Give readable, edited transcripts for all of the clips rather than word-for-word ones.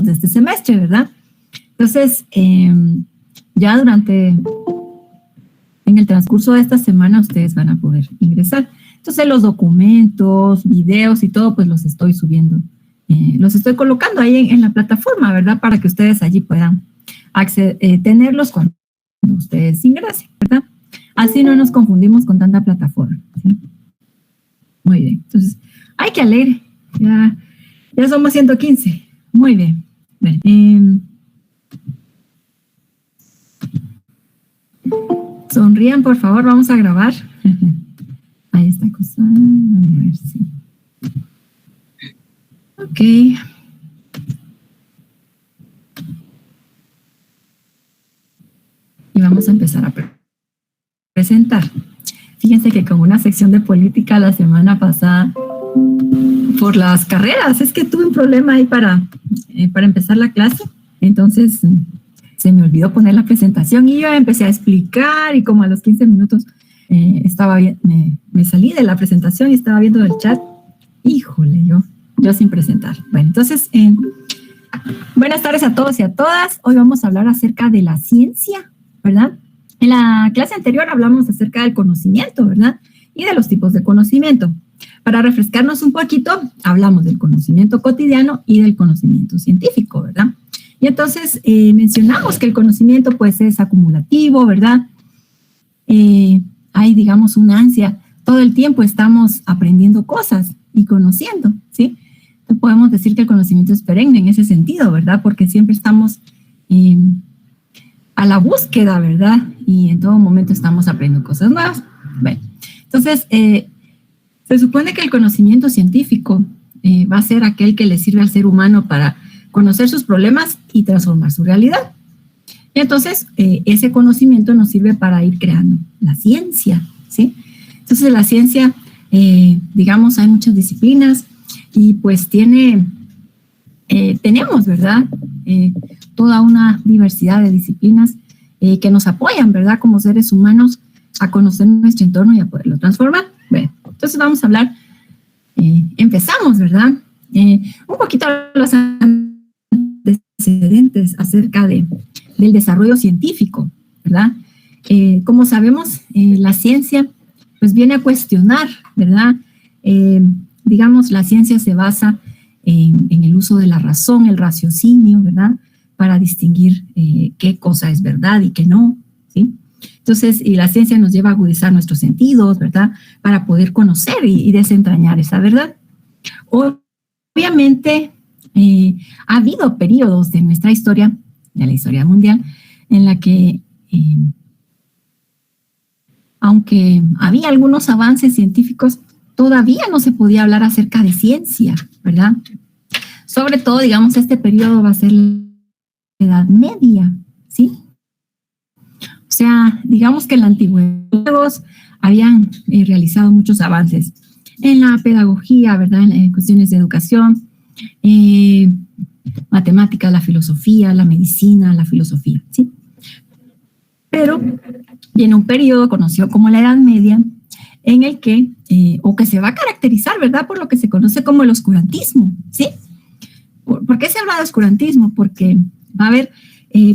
de este semestre, ¿verdad? Entonces, ya en el transcurso de esta semana ustedes van a poder ingresar. Entonces, los documentos, videos y todo, pues los estoy subiendo, los estoy colocando ahí en la plataforma, ¿verdad? Para que ustedes allí puedan tenerlos cuando ustedes ingresen, ¿verdad? Así no nos confundimos con tanta plataforma, ¿sí? Muy bien, entonces, ¡ay, qué alegre! Ya somos 115. Muy bien. Sonrían, por favor, vamos a grabar. Ahí está cosa. A ver si. Ok. Y vamos a empezar a presentar. Fíjense que con una sección de política la semana pasada, por las carreras, es que tuve un problema ahí para empezar la clase. Entonces, se me olvidó poner la presentación y yo empecé a explicar y como a los 15 minutos estaba bien, me salí de la presentación y estaba viendo el chat. Híjole, yo sin presentar. Bueno, entonces, buenas tardes a todos y a todas. Hoy vamos a hablar acerca de la ciencia, ¿verdad? En la clase anterior hablamos acerca del conocimiento, ¿verdad? Y de los tipos de conocimiento. Para refrescarnos un poquito, hablamos del conocimiento cotidiano y del conocimiento científico, ¿verdad? Y entonces mencionamos que el conocimiento pues es acumulativo, ¿verdad? Hay, digamos, una ansia. Todo el tiempo estamos aprendiendo cosas y conociendo, ¿sí? Entonces, podemos decir que el conocimiento es perenne en ese sentido, ¿verdad? Porque siempre estamos a la búsqueda, ¿verdad? Y en todo momento estamos aprendiendo cosas nuevas. Bueno, entonces, se supone que el conocimiento científico va a ser aquel que le sirve al ser humano para conocer sus problemas y transformar su realidad. Y entonces, ese conocimiento nos sirve para ir creando la ciencia, ¿sí? Entonces, la ciencia, digamos, hay muchas disciplinas y pues tenemos, ¿verdad? Toda una diversidad de disciplinas que nos apoyan, ¿verdad? Como seres humanos a conocer nuestro entorno y a poderlo transformar. Bueno, entonces vamos a hablar, empezamos, ¿verdad? Un poquito los antecedentes acerca del desarrollo científico, ¿verdad? Como sabemos, la ciencia pues viene a cuestionar, ¿verdad? Digamos, la ciencia se basa en el uso de la razón, el raciocinio, ¿verdad? Para distinguir qué cosa es verdad y qué no, ¿sí? Entonces, y la ciencia nos lleva a agudizar nuestros sentidos, ¿verdad? Para poder conocer y desentrañar esa verdad. Obviamente, ha habido periodos de nuestra historia, de la historia mundial, en la que, aunque había algunos avances científicos, todavía no se podía hablar acerca de ciencia, ¿verdad? Sobre todo, digamos, este periodo va a ser la Edad Media, ¿sí? O sea, digamos que en la antigüedad habían realizado muchos avances en la pedagogía, ¿verdad? En cuestiones de educación, matemáticas, la filosofía, la medicina, la filosofía, ¿sí? Pero viene un periodo conocido como la Edad Media, en el que, o que se va a caracterizar, ¿verdad? Por lo que se conoce como el oscurantismo, ¿sí? ¿Por qué se habla de oscurantismo? Porque va a haber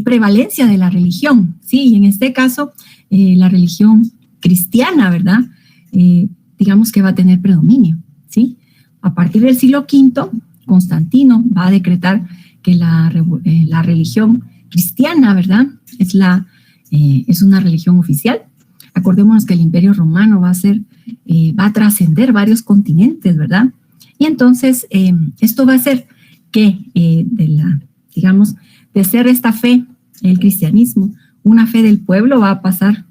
prevalencia de la religión, ¿sí? Y en este caso, la religión cristiana, ¿verdad? Digamos que va a tener predominio, ¿sí? A partir del siglo V, Constantino va a decretar que la religión cristiana, ¿verdad? Es una religión oficial. Acordémonos que el Imperio Romano va a trascender varios continentes, ¿verdad? Y entonces, esto va a hacer que de ser esta fe, el cristianismo, una fe del pueblo, va a pasar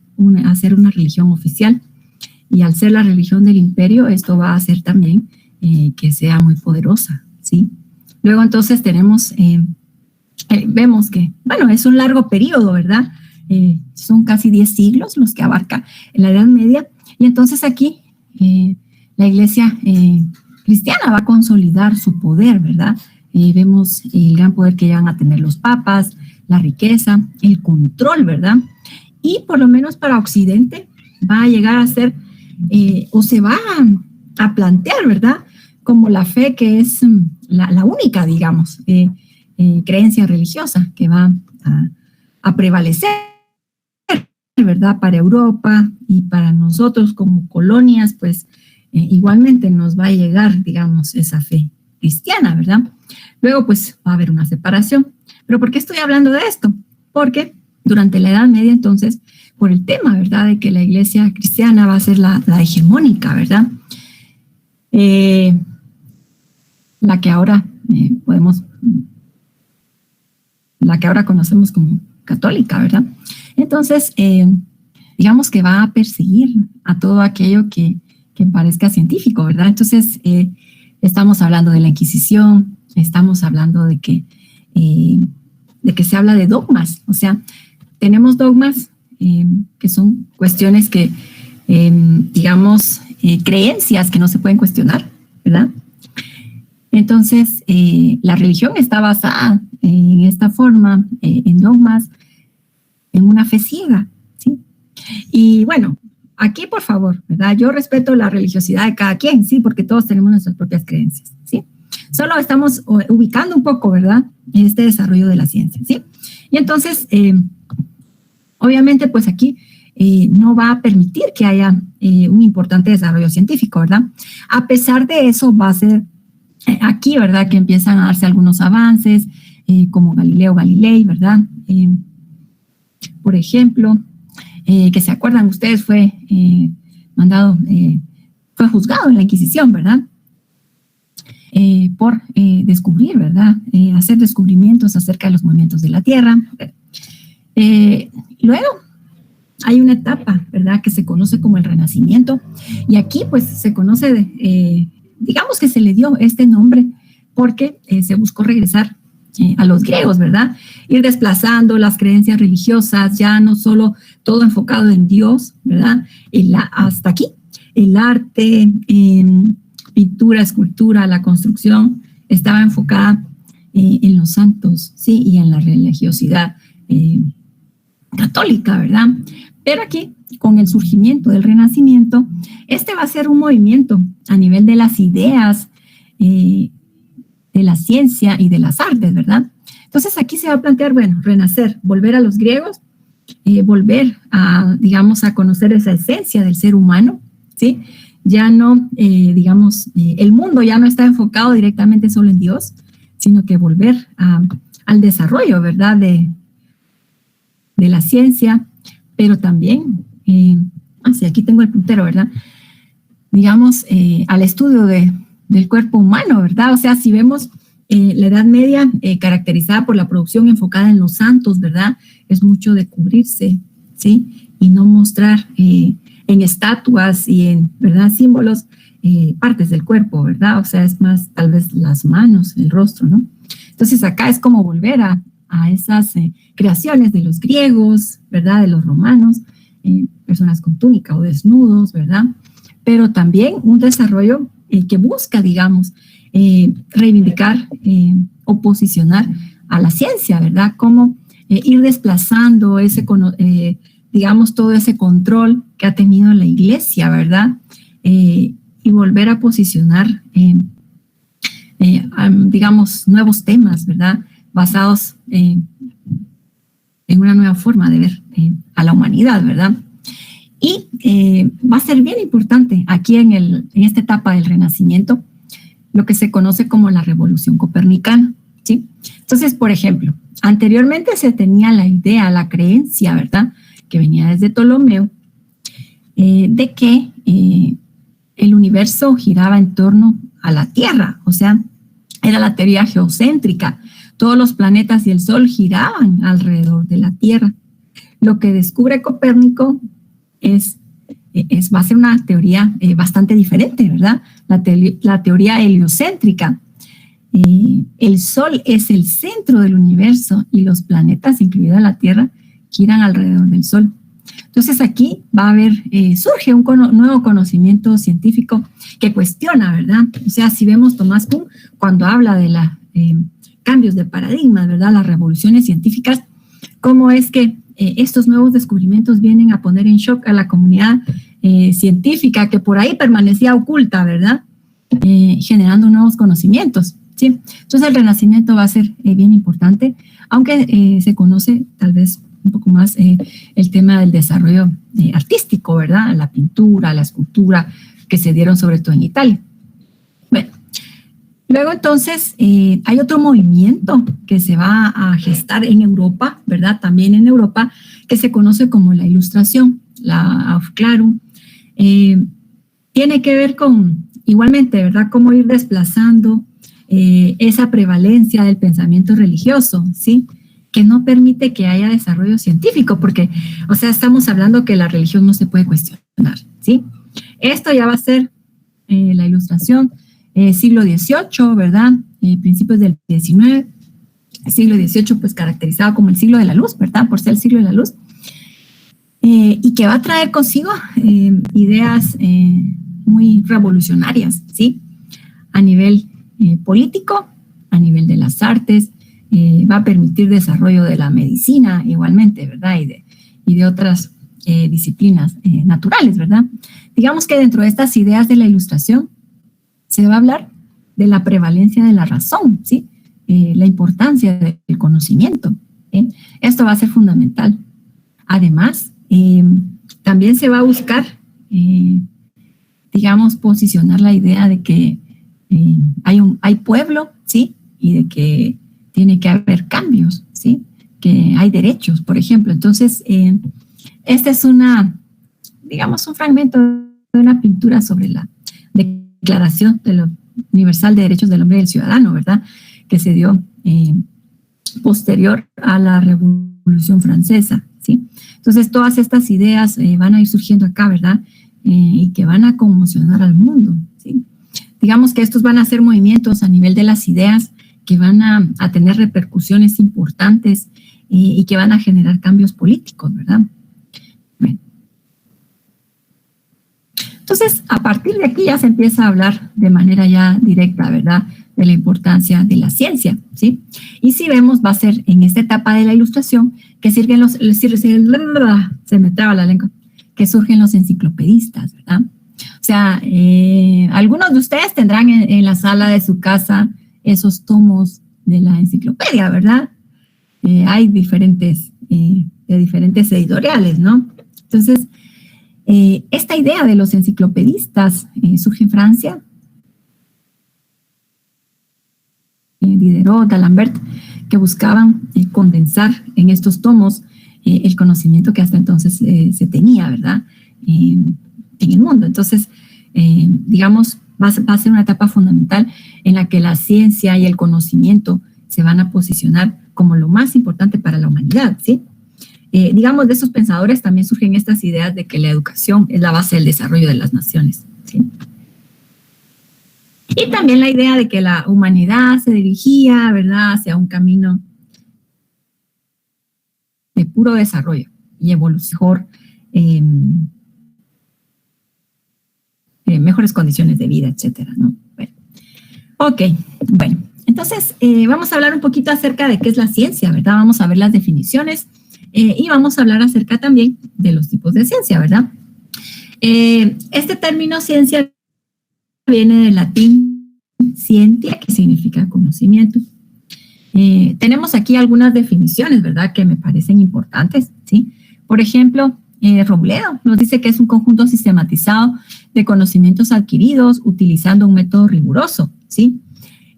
a ser una religión oficial. Y al ser la religión del imperio, esto va a hacer también que sea muy poderosa, ¿sí? Luego entonces vemos que, bueno, es un largo periodo, ¿verdad? Son casi 10 siglos los que abarca la Edad Media. Y entonces aquí la iglesia cristiana va a consolidar su poder, ¿verdad? Vemos el gran poder que van a tener los papas, la riqueza, el control, ¿verdad? Y por lo menos para Occidente va a llegar a ser, o se va a plantear, ¿verdad? Como la fe que es la única, digamos, creencia religiosa que va a prevalecer, ¿verdad? Para Europa y para nosotros como colonias, pues igualmente nos va a llegar, digamos, esa fe cristiana, ¿verdad? Luego, pues va a haber una separación. ¿Pero por qué estoy hablando de esto? Porque durante la Edad Media, entonces, por el tema, ¿verdad?, de que la iglesia cristiana va a ser la hegemónica, ¿verdad? La que ahora la que ahora conocemos como católica, ¿verdad? Entonces, digamos que va a perseguir a todo aquello que parezca científico, ¿verdad? Entonces, estamos hablando de la Inquisición, estamos hablando de que se habla de dogmas, o sea, tenemos dogmas que son cuestiones que, digamos, creencias que no se pueden cuestionar, ¿verdad? Entonces, la religión está basada en esta forma, en dogmas, en una fe ciega, ¿sí? Y bueno, aquí, por favor, ¿verdad? Yo respeto la religiosidad de cada quien, sí, porque todos tenemos nuestras propias creencias, ¿sí? Solo estamos ubicando un poco, ¿verdad?, este desarrollo de la ciencia, ¿sí? Y entonces, obviamente, pues aquí no va a permitir que haya un importante desarrollo científico, ¿verdad? A pesar de eso, va a ser aquí, ¿verdad?, que empiezan a darse algunos avances, como Galileo Galilei, ¿verdad? Por ejemplo, que se acuerdan ustedes, fue fue juzgado en la Inquisición, ¿verdad? Por descubrir, ¿verdad? Hacer descubrimientos acerca de los movimientos de la Tierra. Luego, hay una etapa, ¿verdad?, que se conoce como el Renacimiento, y aquí, pues, se conoce, digamos que se le dio este nombre porque se buscó regresar a los griegos, ¿verdad? Ir desplazando las creencias religiosas, ya no solo todo enfocado en Dios, ¿verdad? Hasta aquí, el arte, pintura, escultura, la construcción, estaba enfocada en los santos, ¿sí? Y en la religiosidad católica, ¿verdad? Pero aquí, con el surgimiento del Renacimiento, este va a ser un movimiento a nivel de las ideas, de la ciencia y de las artes, ¿verdad? Entonces aquí se va a plantear, bueno, renacer, volver a los griegos, volver a, digamos, a conocer esa esencia del ser humano, ¿sí? Ya no, digamos, el mundo ya no está enfocado directamente solo en Dios, sino que volver al desarrollo, ¿verdad?, de la ciencia, pero también, aquí tengo el puntero, ¿verdad?, digamos, al estudio del cuerpo humano, ¿verdad? O sea, si vemos la Edad Media caracterizada por la producción enfocada en los santos, ¿verdad?, es mucho de cubrirse, ¿sí? Y no mostrar en estatuas y en, ¿verdad?, símbolos, partes del cuerpo, ¿verdad? O sea, es más tal vez las manos, el rostro, ¿no? Entonces acá es como volver a esas creaciones de los griegos, ¿verdad?, de los romanos, personas con túnica o desnudos, ¿verdad? Pero también un desarrollo que busca, digamos, reivindicar o posicionar a la ciencia, ¿verdad? Como ir desplazando digamos, todo ese control que ha tenido la iglesia, ¿verdad? Y volver a posicionar, digamos, nuevos temas, ¿verdad?, basados en una nueva forma de ver a la humanidad, ¿verdad? Y va a ser bien importante aquí en esta etapa del Renacimiento lo que se conoce como la Revolución Copernicana, ¿sí? Entonces, por ejemplo, anteriormente se tenía la idea, la creencia, ¿verdad?, que venía desde Ptolomeo, de que el universo giraba en torno a la Tierra, o sea, era la teoría geocéntrica. Todos los planetas y el Sol giraban alrededor de la Tierra. Lo que descubre Copérnico va a ser una teoría bastante diferente, ¿verdad? La teoría heliocéntrica. El Sol es el centro del universo y los planetas, incluida la Tierra, giran alrededor del Sol. Entonces aquí va a haber, surge un nuevo conocimiento científico que cuestiona, ¿verdad? O sea, si vemos Tomás Kuhn, cuando habla de los cambios de paradigma, ¿verdad?, las revoluciones científicas, cómo es que estos nuevos descubrimientos vienen a poner en shock a la comunidad científica que por ahí permanecía oculta, ¿verdad?, generando nuevos conocimientos. ¿sí? Entonces el Renacimiento va a ser bien importante, aunque se conoce tal vez un poco más el tema del desarrollo artístico, ¿verdad? La pintura, la escultura, que se dieron sobre todo en Italia. Bueno, luego entonces hay otro movimiento que se va a gestar en Europa, ¿verdad? También en Europa, que se conoce como la Ilustración, la Aufklärung. Tiene que ver con, igualmente, ¿verdad? Cómo ir desplazando esa prevalencia del pensamiento religioso, ¿sí? Que no permite que haya desarrollo científico, porque, o sea, estamos hablando que la religión no se puede cuestionar, ¿sí? Esto ya va a ser la Ilustración, siglo XVIII, ¿verdad? Principios del XIX, siglo XVIII, pues caracterizado como el siglo de la luz, ¿verdad? Por ser el siglo de la luz, y que va a traer consigo ideas muy revolucionarias, ¿sí? A nivel político, a nivel de las artes, va a permitir desarrollo de la medicina igualmente, ¿verdad? Y de otras disciplinas naturales, ¿verdad? Digamos que dentro de estas ideas de la Ilustración se va a hablar de la prevalencia de la razón, ¿sí? La importancia del conocimiento. Esto va a ser fundamental. Además, también se va a buscar, digamos, posicionar la idea de que hay pueblo, ¿sí? Y de que tiene que haber cambios, ¿sí? Que hay derechos, por ejemplo. Entonces, este es digamos, un fragmento de una pintura sobre la Declaración Universal de Derechos del Hombre y del Ciudadano, ¿verdad? Que se dio posterior a la Revolución Francesa, ¿sí? Entonces, todas estas ideas van a ir surgiendo acá, ¿verdad? Y que van a conmocionar al mundo, ¿sí? Digamos que estos van a ser movimientos a nivel de las ideas que van a tener repercusiones importantes y que van a generar cambios políticos, ¿verdad? Bueno. Entonces, a partir de aquí ya se empieza a hablar de manera ya directa, ¿verdad?, de la importancia de la ciencia, ¿sí? Y si vemos, va a ser en esta etapa de la Ilustración que se me traba la lengua, que surgen los enciclopedistas, ¿verdad? O sea, algunos de ustedes tendrán en la sala de su casa esos tomos de la enciclopedia, ¿verdad? Hay diferentes editoriales, ¿no? Entonces, esta idea de los enciclopedistas surge en Francia. Diderot, D'Alembert, que buscaban condensar en estos tomos el conocimiento que hasta entonces se tenía, ¿verdad?, en el mundo. Entonces, digamos, va a ser una etapa fundamental en la que la ciencia y el conocimiento se van a posicionar como lo más importante para la humanidad, ¿sí? Digamos, de esos pensadores también surgen estas ideas de que la educación es la base del desarrollo de las naciones, ¿sí? Y también la idea de que la humanidad se dirigía, ¿verdad?, hacia un camino de puro desarrollo y evolución, mejores condiciones de vida, etcétera, ¿no? Bueno. Ok, bueno, entonces vamos a hablar un poquito acerca de qué es la ciencia, ¿verdad? Vamos a ver las definiciones y vamos a hablar acerca también de los tipos de ciencia, ¿verdad? Este término ciencia viene del latín scientia, que significa conocimiento. Tenemos aquí algunas definiciones, ¿verdad?, que me parecen importantes, ¿sí? Por ejemplo, Robledo nos dice que es un conjunto sistematizado de conocimientos adquiridos utilizando un método riguroso, ¿sí?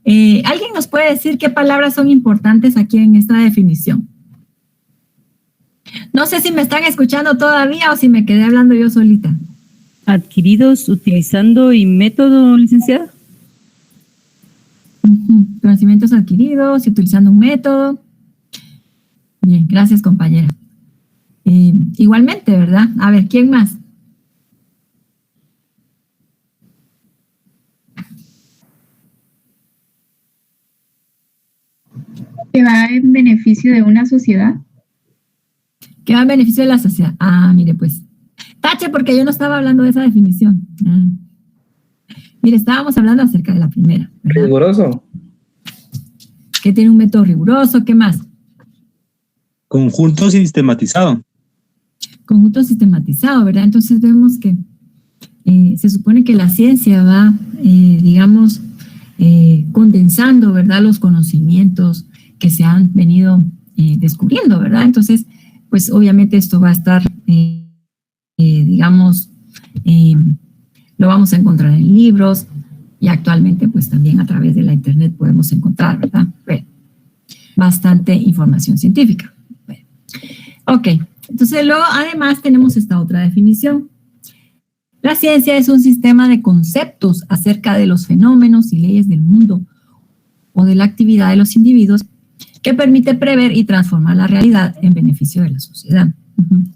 ¿Alguien nos puede decir qué palabras son importantes aquí en esta definición? No sé si me están escuchando todavía o si me quedé hablando yo solita. Adquiridos utilizando y método, licenciada. Conocimientos adquiridos y utilizando un método. Bien, gracias, compañera. Igualmente, ¿verdad? A ver, ¿quién más? Que va en beneficio de una sociedad. Que va en beneficio de la sociedad. Ah, mire, pues. Tache, porque yo no estaba hablando de esa definición. Mire, estábamos hablando acerca de la primera, ¿verdad? Riguroso. Que tiene un método riguroso. ¿Qué más? Conjunto sistematizado. Conjunto sistematizado, ¿verdad? Entonces vemos que se supone que la ciencia va, digamos, condensando, ¿verdad?, los conocimientos que se han venido descubriendo, ¿verdad? Entonces, pues obviamente esto va a estar, digamos, lo vamos a encontrar en libros y actualmente pues también a través de la internet podemos encontrar, ¿verdad? Bueno, bastante información científica. Bueno, ok, entonces luego además tenemos esta otra definición. La ciencia es un sistema de conceptos acerca de los fenómenos y leyes del mundo o de la actividad de los individuos que permite prever y transformar la realidad en beneficio de la sociedad.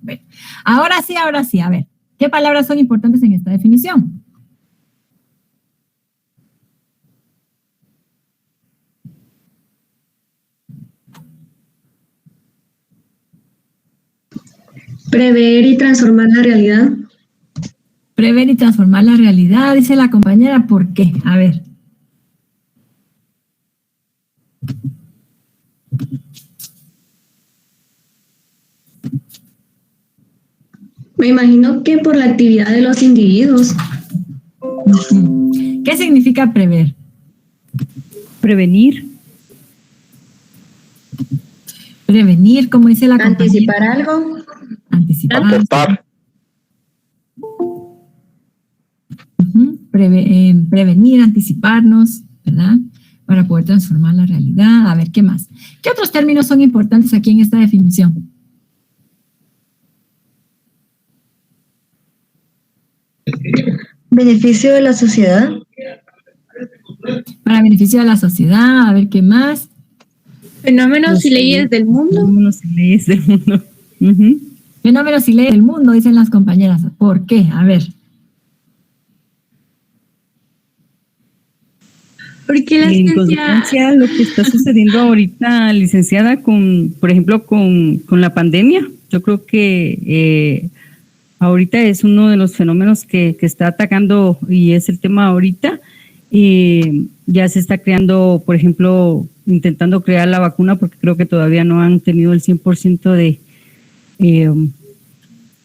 Bueno, ahora sí, a ver, ¿qué palabras son importantes en esta definición? Prever y transformar la realidad. Prever y transformar la realidad, dice la compañera, ¿por qué? A ver. Me imagino que por la actividad de los individuos. ¿Qué significa prever? Prevenir. Prevenir, como dice la compañera. Anticipar algo. Anticipar. Prevenir, anticiparnos, ¿verdad? Para poder transformar la realidad. A ver, ¿qué más? ¿Qué otros términos son importantes aquí en esta definición? Beneficio de la sociedad. Para beneficio de la sociedad, a ver, ¿qué más? Fenómenos y leyes del mundo. Fenómenos y leyes del mundo. Fenómenos y leyes del mundo, dicen las compañeras. ¿Por qué? A ver. Porque la En ciencia... consecuencia, lo que está sucediendo ahorita, licenciada, por ejemplo, con la pandemia, yo creo que ahorita es uno de los fenómenos que está atacando y es el tema ahorita. Ya se está creando, por ejemplo, intentando crear la vacuna porque creo que todavía no han tenido el 100%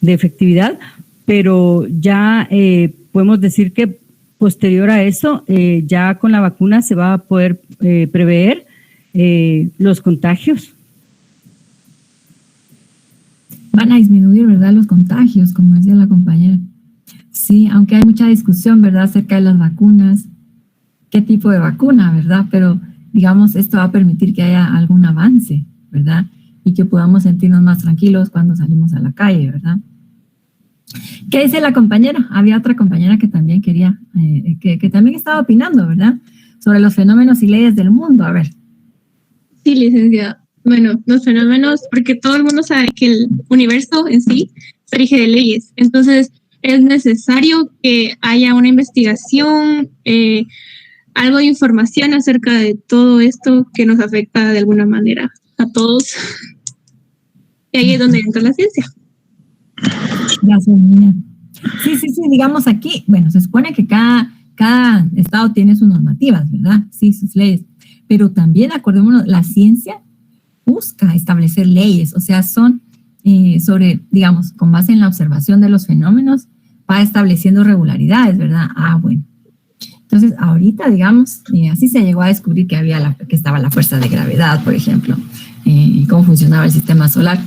de efectividad, pero ya podemos decir que posterior a eso, ya con la vacuna se va a poder prever los contagios. Van a disminuir, ¿verdad?, los contagios, como decía la compañera. Sí, aunque hay mucha discusión, ¿verdad?, acerca de las vacunas, qué tipo de vacuna, ¿verdad? Pero, digamos, esto va a permitir que haya algún avance, ¿verdad? Y que podamos sentirnos más tranquilos cuando salimos a la calle, ¿verdad? ¿Qué dice la compañera? Había otra compañera que también quería, que también estaba opinando, ¿verdad? Sobre los fenómenos y leyes del mundo. A ver. Sí, licenciada. Bueno, los fenómenos, porque todo el mundo sabe que el universo en sí se rige de leyes. Entonces, es necesario que haya una investigación, algo de información acerca de todo esto que nos afecta de alguna manera a todos. Y ahí es donde entra la ciencia. Gracias, niña. Sí, digamos aquí, bueno, se supone que cada estado tiene sus normativas, ¿verdad? Sí, sus leyes. Pero también, acordémonos, la ciencia busca establecer leyes, o sea, son sobre, digamos, con base en la observación de los fenómenos, va estableciendo regularidades, ¿verdad? Ah, bueno. Entonces, ahorita, digamos, así se llegó a descubrir que estaba la fuerza de gravedad, por ejemplo, y cómo funcionaba el sistema solar.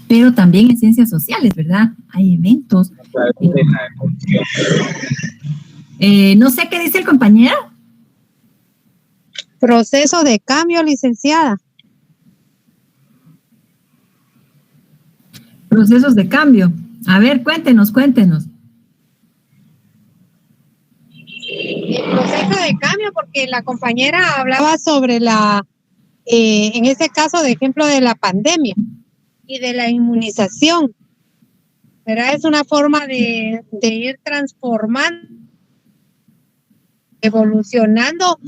Pero también en ciencias sociales, ¿verdad? Hay eventos. No sé qué dice el compañero. Proceso de cambio, licenciada. Procesos de cambio. A ver, cuéntenos. El proceso de cambio, porque la compañera hablaba sobre en este caso, de ejemplo, de la pandemia y de la inmunización, ¿verdad? Es una forma de ir transformando, evolucionando,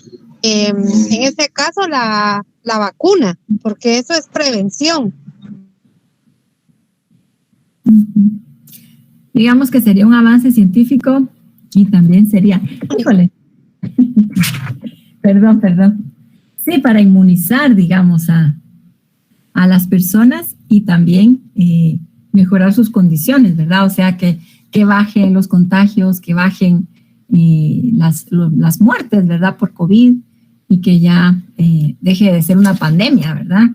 en este caso, la vacuna, porque eso es prevención. Digamos que sería un avance científico y también sería, híjole, perdón. Sí, para inmunizar, digamos, a las personas y también mejorar sus condiciones, ¿verdad? O sea, que bajen los contagios, que bajen las muertes, ¿verdad? Por COVID y que ya deje de ser una pandemia, ¿verdad?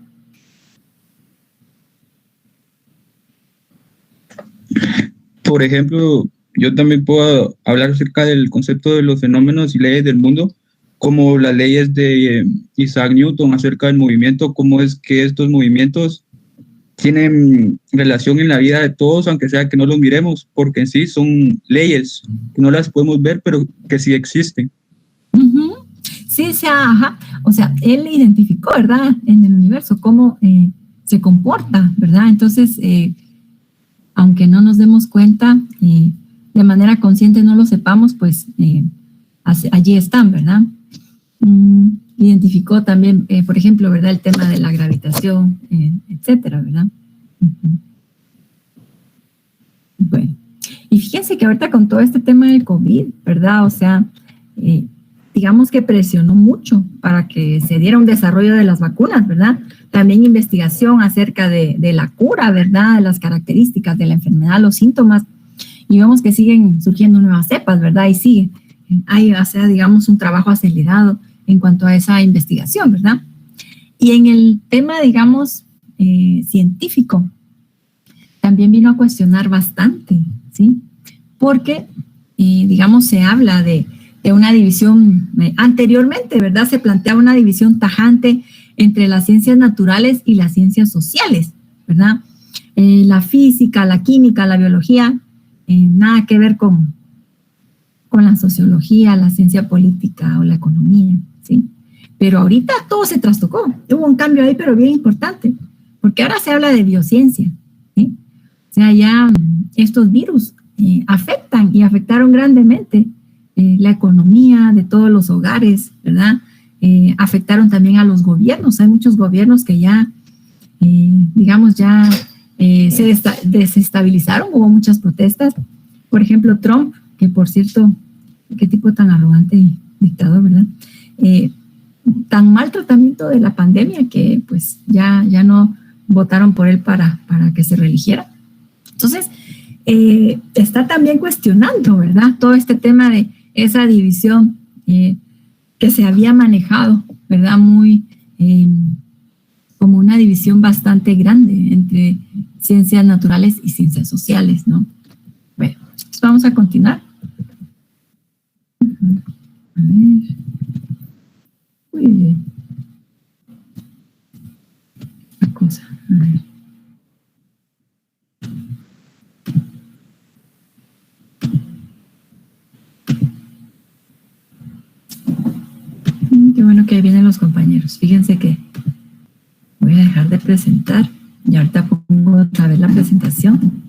Por ejemplo, yo también puedo hablar acerca del concepto de los fenómenos y leyes del mundo, como las leyes de Isaac Newton acerca del movimiento, cómo es que estos movimientos tienen relación en la vida de todos, aunque sea que no los miremos, porque en sí son leyes que no las podemos ver, pero que sí existen. Uh-huh. Sí, o sea, él identificó, ¿verdad?, en el universo cómo se comporta, ¿verdad? Entonces, aunque no nos demos cuenta, de manera consciente no lo sepamos, pues allí están, ¿verdad? Identificó también, por ejemplo, ¿verdad?, el tema de la gravitación, etcétera, ¿verdad? Uh-huh. Bueno, y fíjense que ahorita con todo este tema del COVID, ¿verdad? O sea, digamos que presionó mucho para que se diera un desarrollo de las vacunas, ¿verdad? También investigación acerca de la cura, ¿verdad? De las características de la enfermedad, los síntomas, y vemos que siguen surgiendo nuevas cepas, ¿verdad? Y sigue. Hay, o sea, digamos, un trabajo acelerado en cuanto a esa investigación, ¿verdad? Y en el tema, digamos, científico, también vino a cuestionar bastante, ¿sí? Porque, digamos, se habla de una división, anteriormente, ¿verdad? Se planteaba una división tajante entre las ciencias naturales y las ciencias sociales, ¿verdad? La física, la química, la biología, nada que ver con la sociología, la ciencia política o la economía, ¿sí? Pero ahorita todo se trastocó, hubo un cambio ahí, pero bien importante, porque ahora se habla de biociencia, ¿sí? O sea, ya estos virus afectan y afectaron grandemente la economía de todos los hogares, ¿verdad? Afectaron también a los gobiernos. Hay muchos gobiernos que ya, digamos, ya se desestabilizaron, hubo muchas protestas. Por ejemplo, Trump, que por cierto, qué tipo tan arrogante y dictador, ¿verdad? Tan mal tratamiento de la pandemia que pues ya no votaron por él para que se reeligiera. Entonces, está también cuestionando, ¿verdad? Todo este tema de esa división que se había manejado, ¿verdad? Muy como una división bastante grande entre ciencias naturales y ciencias sociales, ¿no? Bueno, pues vamos a continuar. A ver. Muy bien. Una cosa, a ver. Qué bueno que vienen los compañeros. Fíjense que voy a dejar de presentar y ahorita pongo otra vez la presentación.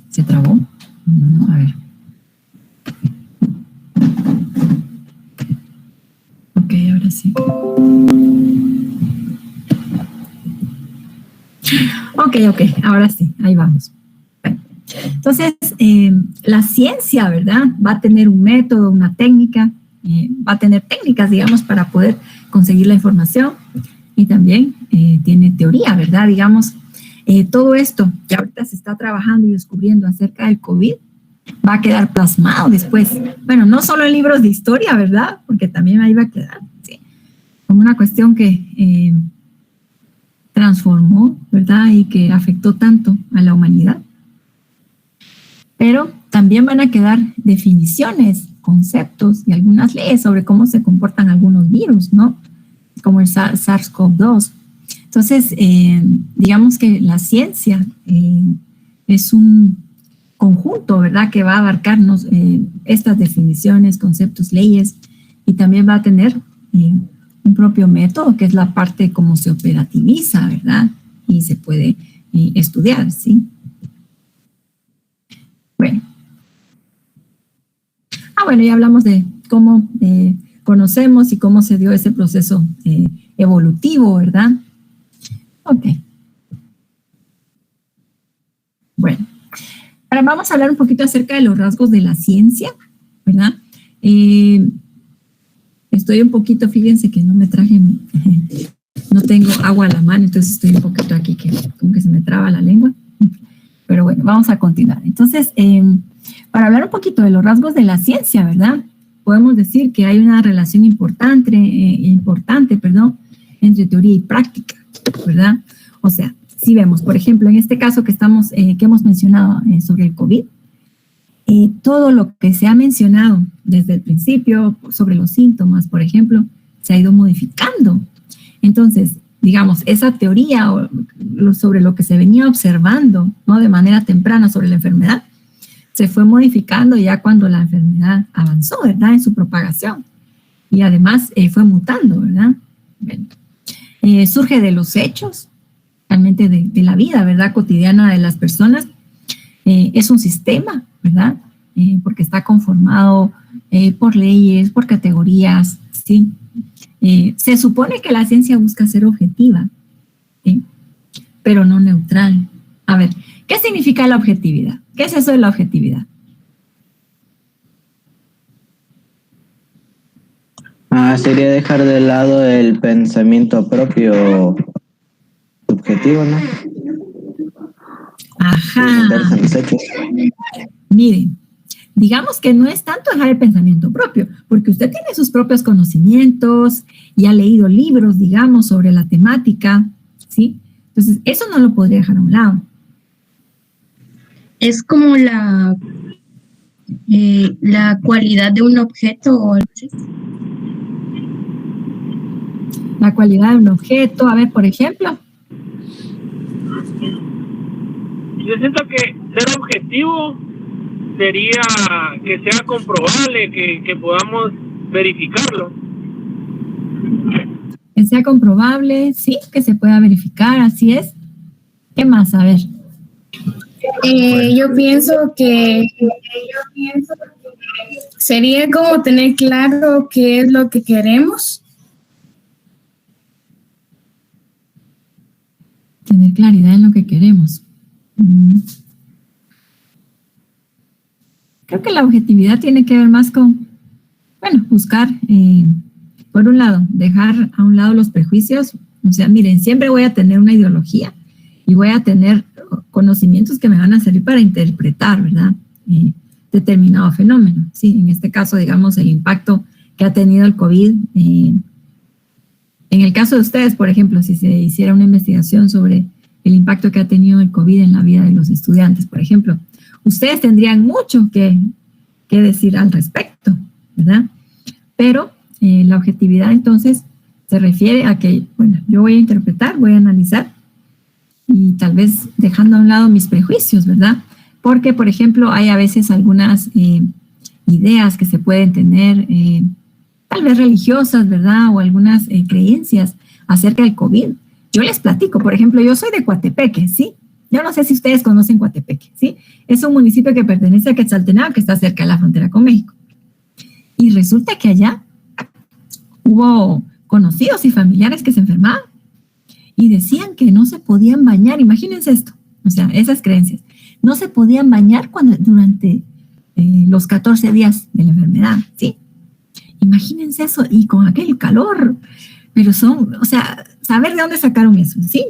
¿Se trabó? No, a ver. Ok, ahora sí. Ok, ahora sí, ahí vamos. Bueno, entonces, la ciencia, ¿verdad? Va a tener un método, una técnica, va a tener técnicas, digamos, para poder conseguir la información y también tiene teoría, ¿verdad? Digamos, todo esto que ahorita se está trabajando y descubriendo acerca del COVID va a quedar plasmado después. Bueno, no solo en libros de historia, ¿verdad? Porque también ahí va a quedar, ¿sí? Como una cuestión que transformó, ¿verdad? Y que afectó tanto a la humanidad. Pero también van a quedar definiciones, conceptos y algunas leyes sobre cómo se comportan algunos virus, ¿no? Como el SARS-CoV-2. Entonces, digamos que la ciencia es un conjunto, ¿verdad?, que va a abarcarnos estas definiciones, conceptos, leyes, y también va a tener un propio método, que es la parte como se operativiza, ¿verdad? Y se puede estudiar, ¿sí? Bueno. Bueno, ya hablamos de cómo conocemos y cómo se dio ese proceso evolutivo, ¿verdad? Ok. Bueno, ahora vamos a hablar un poquito acerca de los rasgos de la ciencia, ¿verdad? Estoy un poquito, fíjense que no me traje, no tengo agua a la mano, entonces estoy un poquito aquí que como que se me traba la lengua. Pero bueno, vamos a continuar. Entonces, Para hablar un poquito de los rasgos de la ciencia, ¿verdad? Podemos decir que hay una relación importante, entre teoría y práctica, ¿verdad? O sea, si vemos, por ejemplo, en este caso que hemos mencionado sobre el COVID, todo lo que se ha mencionado desde el principio sobre los síntomas, por ejemplo, se ha ido modificando. Entonces, digamos, esa teoría sobre lo que se venía observando, ¿no?, de manera temprana sobre la enfermedad, se fue modificando ya cuando la enfermedad avanzó, ¿verdad?, en su propagación. Y además fue mutando, ¿verdad? Bueno, surge de los hechos, realmente de la vida, ¿verdad?, cotidiana de las personas. Es un sistema, ¿verdad?, porque está conformado por leyes, por categorías, ¿sí? Se supone que la ciencia busca ser objetiva, ¿sí?, pero no neutral. A ver, ¿qué significa la objetividad? ¿Qué es eso de la objetividad? Sería dejar de lado el pensamiento propio subjetivo, ¿no? Ajá. Miren, digamos que no es tanto dejar el pensamiento propio, porque usted tiene sus propios conocimientos y ha leído libros, digamos, sobre la temática, ¿sí? Entonces, eso no lo podría dejar a un lado. Es como la cualidad de un objeto o algo así. La cualidad de un objeto, a ver, por ejemplo. Yo siento que ser objetivo sería que sea comprobable, que podamos verificarlo. Que sea comprobable, sí, que se pueda verificar, así es. ¿Qué más? A ver. Yo pienso que sería como tener claro qué es lo que queremos. Tener claridad en lo que queremos. Creo que la objetividad tiene que ver más con, bueno, buscar, por un lado, dejar a un lado los prejuicios. O sea, miren, siempre voy a tener una ideología y voy a tener conocimientos que me van a servir para interpretar, ¿verdad?, determinado fenómeno. Sí, en este caso, digamos, el impacto que ha tenido el COVID. En el caso de ustedes, por ejemplo, si se hiciera una investigación sobre el impacto que ha tenido el COVID en la vida de los estudiantes, por ejemplo, ustedes tendrían mucho que decir al respecto, ¿verdad? Pero la objetividad, entonces, se refiere a que, bueno, yo voy a interpretar, voy a analizar y tal vez dejando a un lado mis prejuicios, ¿verdad? Porque, por ejemplo, hay a veces algunas ideas que se pueden tener, tal vez religiosas, ¿verdad?, o algunas creencias acerca del COVID. Yo les platico, por ejemplo, yo soy de Coatepeque, ¿sí? Yo no sé si ustedes conocen Coatepeque, ¿sí? Es un municipio que pertenece a Quetzaltenango, que está cerca de la frontera con México. Y resulta que allá hubo conocidos y familiares que se enfermaban y decían que no se podían bañar. Imagínense esto, o sea, esas creencias. No se podían bañar durante los 14 días de la enfermedad, ¿sí? Imagínense eso, y con aquel calor. Pero o sea, saber de dónde sacaron eso, ¿sí?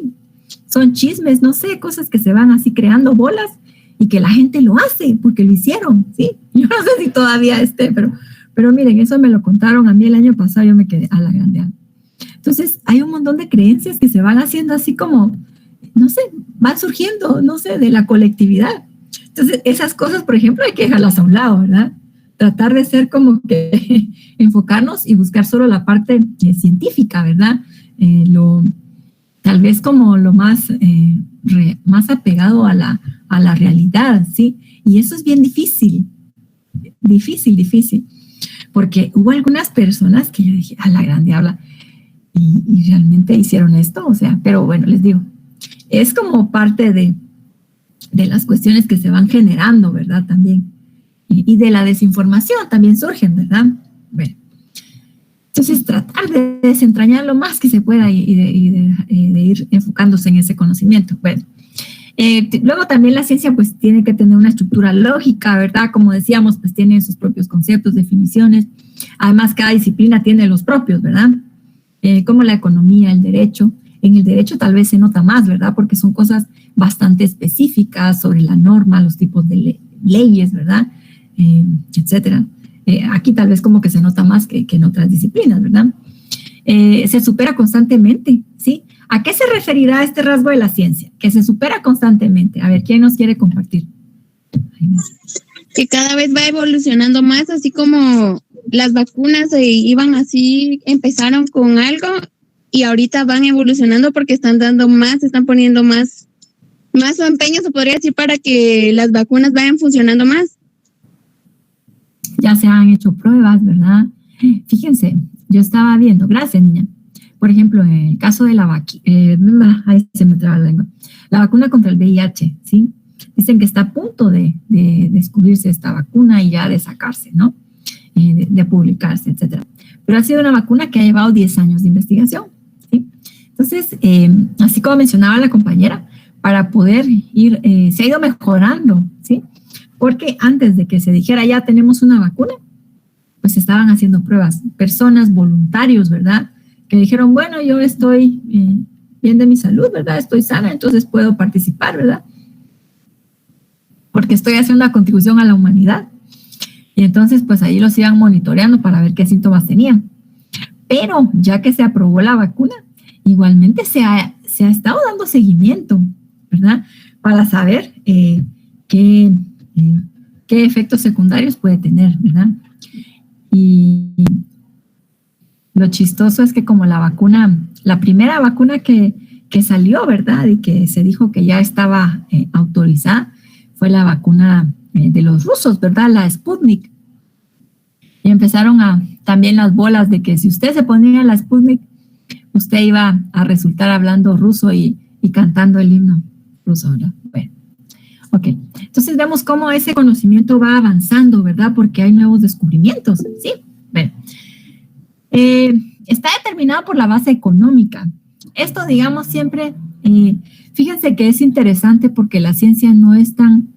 Son chismes, no sé, cosas que se van así creando bolas y que la gente lo hace porque lo hicieron, ¿sí? Yo no sé si todavía pero miren, eso me lo contaron a mí el año pasado, yo me quedé a la grande. Entonces, hay un montón de creencias que se van haciendo así como, no sé, van surgiendo, no sé, de la colectividad. Entonces, esas cosas, por ejemplo, hay que dejarlas a un lado, ¿verdad? Tratar de ser como que enfocarnos y buscar solo la parte científica, ¿verdad? Tal vez como lo más apegado a la realidad, ¿sí? Y eso es bien difícil, porque hubo algunas personas que yo dije, a la gran diabla, y realmente hicieron esto, o sea, pero bueno, les digo, es como parte de las cuestiones que se van generando, ¿verdad? También. Y de la desinformación también surgen, ¿verdad? Bueno, entonces tratar de desentrañar lo más que se pueda y de ir enfocándose en ese conocimiento. Bueno, luego también la ciencia pues tiene que tener una estructura lógica, ¿verdad? Como decíamos, pues tiene sus propios conceptos, definiciones. Además, cada disciplina tiene los propios, ¿verdad? Como la economía, el derecho. En el derecho tal vez se nota más, ¿verdad? Porque son cosas bastante específicas sobre la norma, los tipos de leyes, ¿verdad? Etcétera. Aquí tal vez como que se nota más que en otras disciplinas, ¿verdad? Se supera constantemente, ¿sí? ¿A qué se referirá este rasgo de la ciencia? Que se supera constantemente. A ver, ¿quién nos quiere compartir? Que cada vez va evolucionando más, así como las vacunas iban así, empezaron con algo y ahorita van evolucionando porque están dando más, están poniendo más empeño, se podría decir, para que las vacunas vayan funcionando más. Ya se han hecho pruebas, ¿verdad? Fíjense, yo estaba viendo, gracias niña, por ejemplo, en el caso de la ahí se me traba la lengua, la vacuna contra el VIH, ¿sí? Dicen que está a punto de descubrirse esta vacuna y ya de sacarse, ¿no? De publicarse, etcétera. Pero ha sido una vacuna que ha llevado 10 años de investigación, ¿sí? Entonces, así como mencionaba la compañera, para poder ir, se ha ido mejorando, ¿sí? Porque antes de que se dijera ya tenemos una vacuna, pues estaban haciendo pruebas, personas, voluntarios, ¿verdad? Que dijeron, bueno, yo estoy bien de mi salud, ¿verdad? Estoy sana, entonces puedo participar, ¿verdad? Porque estoy haciendo una contribución a la humanidad. Y entonces, pues ahí los iban monitoreando para ver qué síntomas tenían. Pero ya que se aprobó la vacuna, igualmente se ha estado dando seguimiento, ¿verdad? Para saber qué efectos secundarios puede tener, ¿verdad? Y lo chistoso es que como la primera vacuna que salió, ¿verdad? Y que se dijo que ya estaba autorizada, fue la vacuna de los rusos, ¿verdad? La Sputnik. Y empezaron también las bolas de que si usted se ponía la Sputnik, usted iba a resultar hablando ruso y cantando el himno ruso, ¿verdad? Bueno, ok. Entonces vemos cómo ese conocimiento va avanzando, ¿verdad? Porque hay nuevos descubrimientos, ¿sí? Bueno. Está determinado por la base económica. Esto, digamos, siempre, fíjense que es interesante porque la ciencia no es tan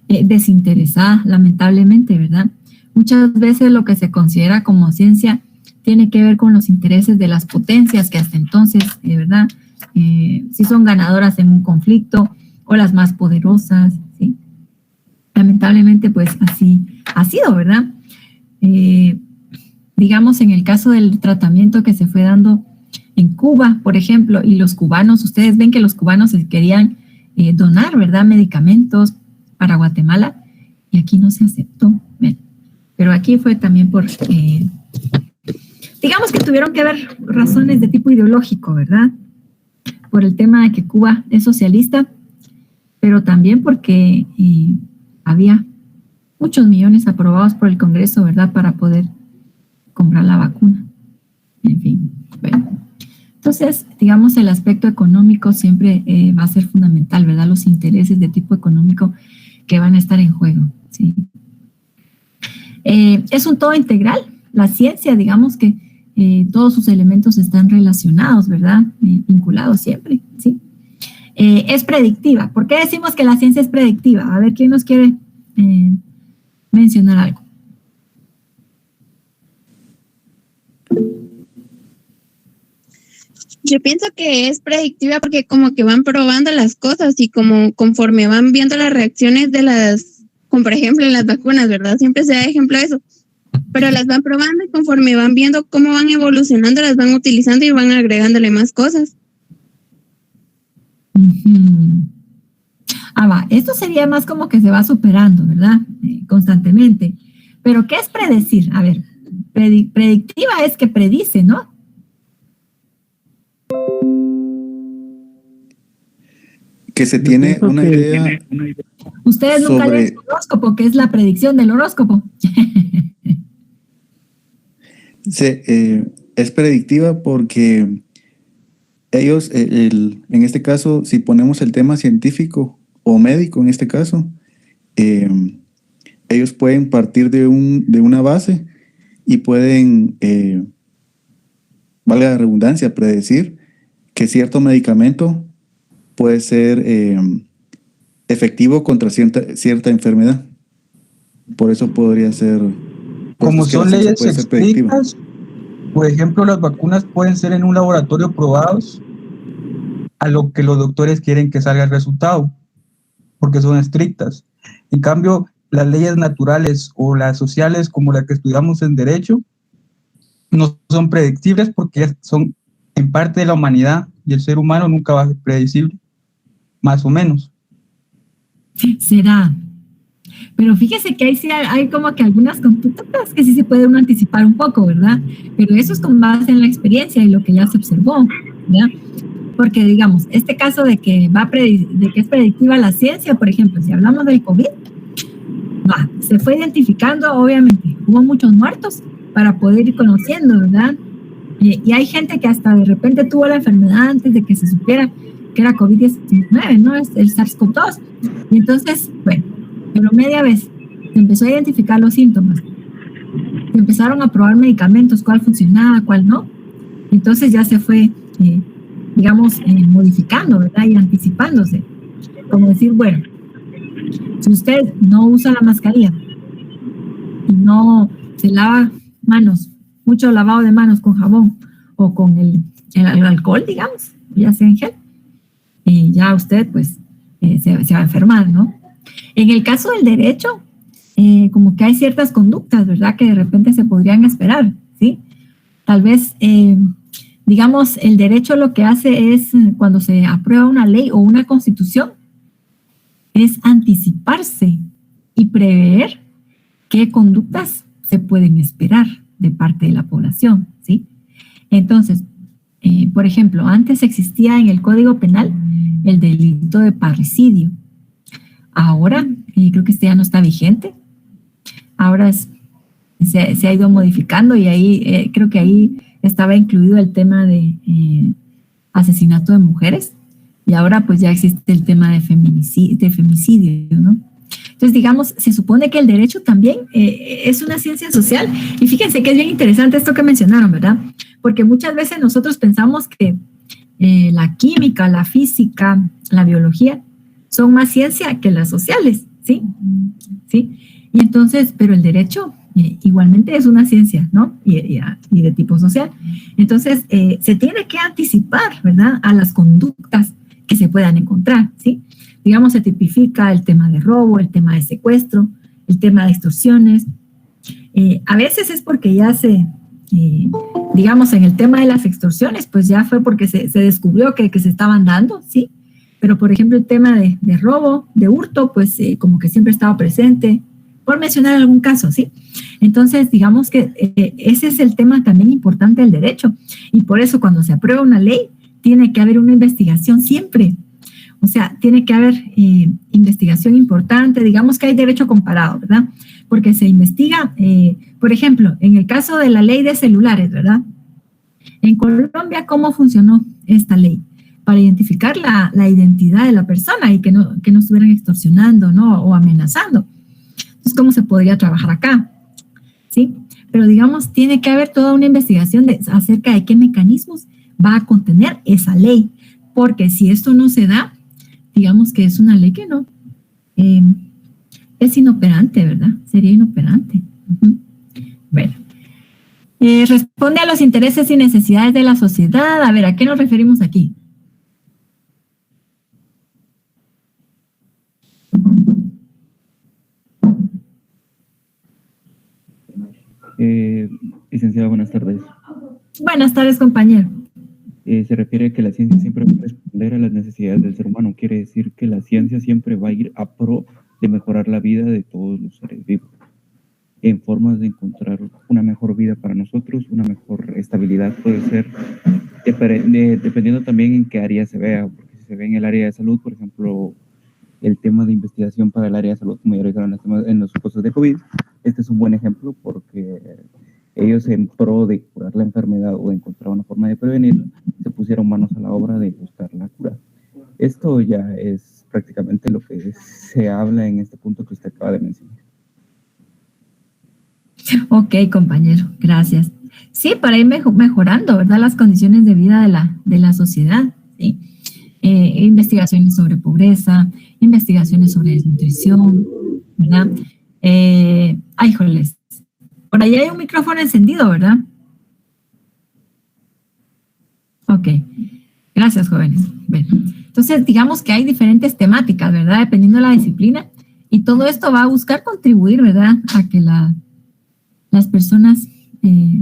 desinteresada, lamentablemente, ¿verdad? Muchas veces lo que se considera como ciencia tiene que ver con los intereses de las potencias que hasta entonces, ¿verdad? Si son ganadoras en un conflicto o las más poderosas, ¿sí? Lamentablemente, pues así ha sido, ¿verdad? Digamos, en el caso del tratamiento que se fue dando en Cuba, por ejemplo, y los cubanos, ustedes ven que los cubanos querían donar, ¿verdad?, medicamentos para Guatemala, y aquí no se aceptó. Bien. Pero aquí fue también por, digamos que tuvieron que ver razones de tipo ideológico, ¿verdad? Por el tema de que Cuba es socialista, pero también porque había muchos millones aprobados por el Congreso, ¿verdad?, para poder comprar la vacuna. En fin, bueno. Entonces, digamos, el aspecto económico siempre va a ser fundamental, ¿verdad? Los intereses de tipo económico que van a estar en juego, ¿sí? Es un todo integral. La ciencia, digamos que todos sus elementos están relacionados, ¿verdad? Vinculados siempre, ¿sí? Es predictiva. ¿Por qué decimos que la ciencia es predictiva? A ver, ¿quién nos quiere mencionar algo? Yo pienso que es predictiva porque como que van probando las cosas y como conforme van viendo las reacciones como por ejemplo en las vacunas, ¿verdad? Siempre se da ejemplo de eso. Pero las van probando y conforme van viendo cómo van evolucionando, las van utilizando y van agregándole más cosas. Esto sería más como que se va superando, ¿verdad? Constantemente. Pero ¿qué es predecir? A ver, predictiva es que predice, ¿no? Que se tiene una idea. Ustedes nunca leen el horóscopo, que es la predicción del horóscopo. Es predictiva porque ellos, en este caso, si ponemos el tema científico o médico en este caso, ellos pueden partir de una base y pueden, valga la redundancia, predecir que cierto medicamento puede ser efectivo contra cierta enfermedad. Por eso podría ser... Como son leyes estrictas, por ejemplo, las vacunas pueden ser en un laboratorio probados a lo que los doctores quieren que salga el resultado, porque son estrictas. En cambio, las leyes naturales o las sociales como la que estudiamos en Derecho no son predictibles porque son en parte de la humanidad y el ser humano nunca va a ser predecible, más o menos. Será. Pero fíjese que ahí sí hay como que algunas conductas que sí se puede uno anticipar un poco, ¿verdad? Pero eso es con base en la experiencia y lo que ya se observó, ¿verdad? Porque, digamos, este caso de que es predictiva la ciencia, por ejemplo, si hablamos del COVID, se fue identificando, obviamente, hubo muchos muertos para poder ir conociendo, ¿verdad? Y hay gente que hasta de repente tuvo la enfermedad antes de que se supiera que era COVID-19, ¿no? Es el SARS-CoV-2. Y entonces, bueno, pero media vez se empezó a identificar los síntomas. Se empezaron a probar medicamentos, cuál funcionaba, cuál no. Entonces ya se fue, digamos, modificando, ¿verdad? Y anticipándose. Como decir, bueno, si usted no usa la mascarilla y no se lava manos, mucho lavado de manos con jabón o con el alcohol, digamos, ya sea en gel, ya usted pues se va a enfermar, ¿no? En el caso del derecho, como que hay ciertas conductas, ¿verdad? Que de repente se podrían esperar, ¿sí? Tal vez, digamos, el derecho lo que hace es, cuando se aprueba una ley o una constitución, es anticiparse y prever qué conductas se pueden esperar de parte de la población, ¿sí? Entonces, por ejemplo, antes existía en el Código Penal el delito de parricidio. Ahora, creo que este ya no está vigente. Ahora se ha ido modificando y ahí creo que ahí estaba incluido el tema de asesinato de mujeres y ahora pues ya existe el tema de femicidio, ¿no? Entonces, digamos, se supone que el derecho también es una ciencia social y fíjense que es bien interesante esto que mencionaron, ¿verdad? Porque muchas veces nosotros pensamos que la química, la física, la biología son más ciencia que las sociales, ¿sí? ¿Sí? Y entonces, pero el derecho igualmente es una ciencia, ¿no? Y de tipo social. Entonces, se tiene que anticipar, ¿verdad? A las conductas que se puedan encontrar, ¿sí? Digamos, se tipifica el tema de robo, el tema de secuestro, el tema de extorsiones. A veces es porque ya digamos, en el tema de las extorsiones, pues ya fue porque se descubrió que se estaban dando, ¿sí? Pero, por ejemplo, el tema de robo, de hurto, pues como que siempre estaba presente, por mencionar algún caso, ¿sí? Entonces, digamos que ese es el tema también importante del derecho. Y por eso cuando se aprueba una ley, tiene que haber una investigación siempre. O sea, tiene que haber investigación importante. Digamos que hay derecho comparado, ¿verdad? Porque se investiga, por ejemplo, en el caso de la ley de celulares, ¿verdad? En Colombia, ¿cómo funcionó esta ley? Para identificar la identidad de la persona y que no estuvieran extorsionando, ¿no? O amenazando. Entonces, ¿cómo se podría trabajar acá? ¿Sí? Pero digamos, tiene que haber toda una investigación acerca de qué mecanismos va a contener esa ley. Porque si esto no se da, digamos que es una ley que no, es inoperante, ¿verdad? Sería inoperante. Bueno. Responde a los intereses y necesidades de la sociedad. A ver, ¿a qué nos referimos aquí? Licenciada, buenas tardes. Buenas tardes, compañero. Se refiere a que la ciencia siempre va a responder a las necesidades del ser humano. Quiere decir que la ciencia siempre va a ir a pro de mejorar la vida de todos los seres vivos, en formas de encontrar una mejor vida para nosotros, una mejor estabilidad. Puede ser dependiendo también en qué área se vea, porque si se ve en el área de salud, por ejemplo, el tema de investigación para el área de salud, como ya lo dijeron en los casos de COVID, este es un buen ejemplo porque ellos, en pro de curar la enfermedad o de encontrar una forma de prevenirla, se pusieron manos a la obra de buscar la cura. Esto ya es prácticamente lo que se habla en este punto que usted acaba de mencionar. Ok, compañero, gracias. Sí, para ir mejorando, ¿verdad? Las condiciones de vida de la sociedad, ¿sí? Investigaciones sobre pobreza, investigaciones sobre desnutrición, ¿verdad? Ay, joles. Por ahí hay un micrófono encendido, ¿verdad? Ok. Gracias, jóvenes. Bueno, entonces, digamos que hay diferentes temáticas, ¿verdad? Dependiendo de la disciplina Y todo esto va a buscar contribuir, ¿verdad?, a que las personas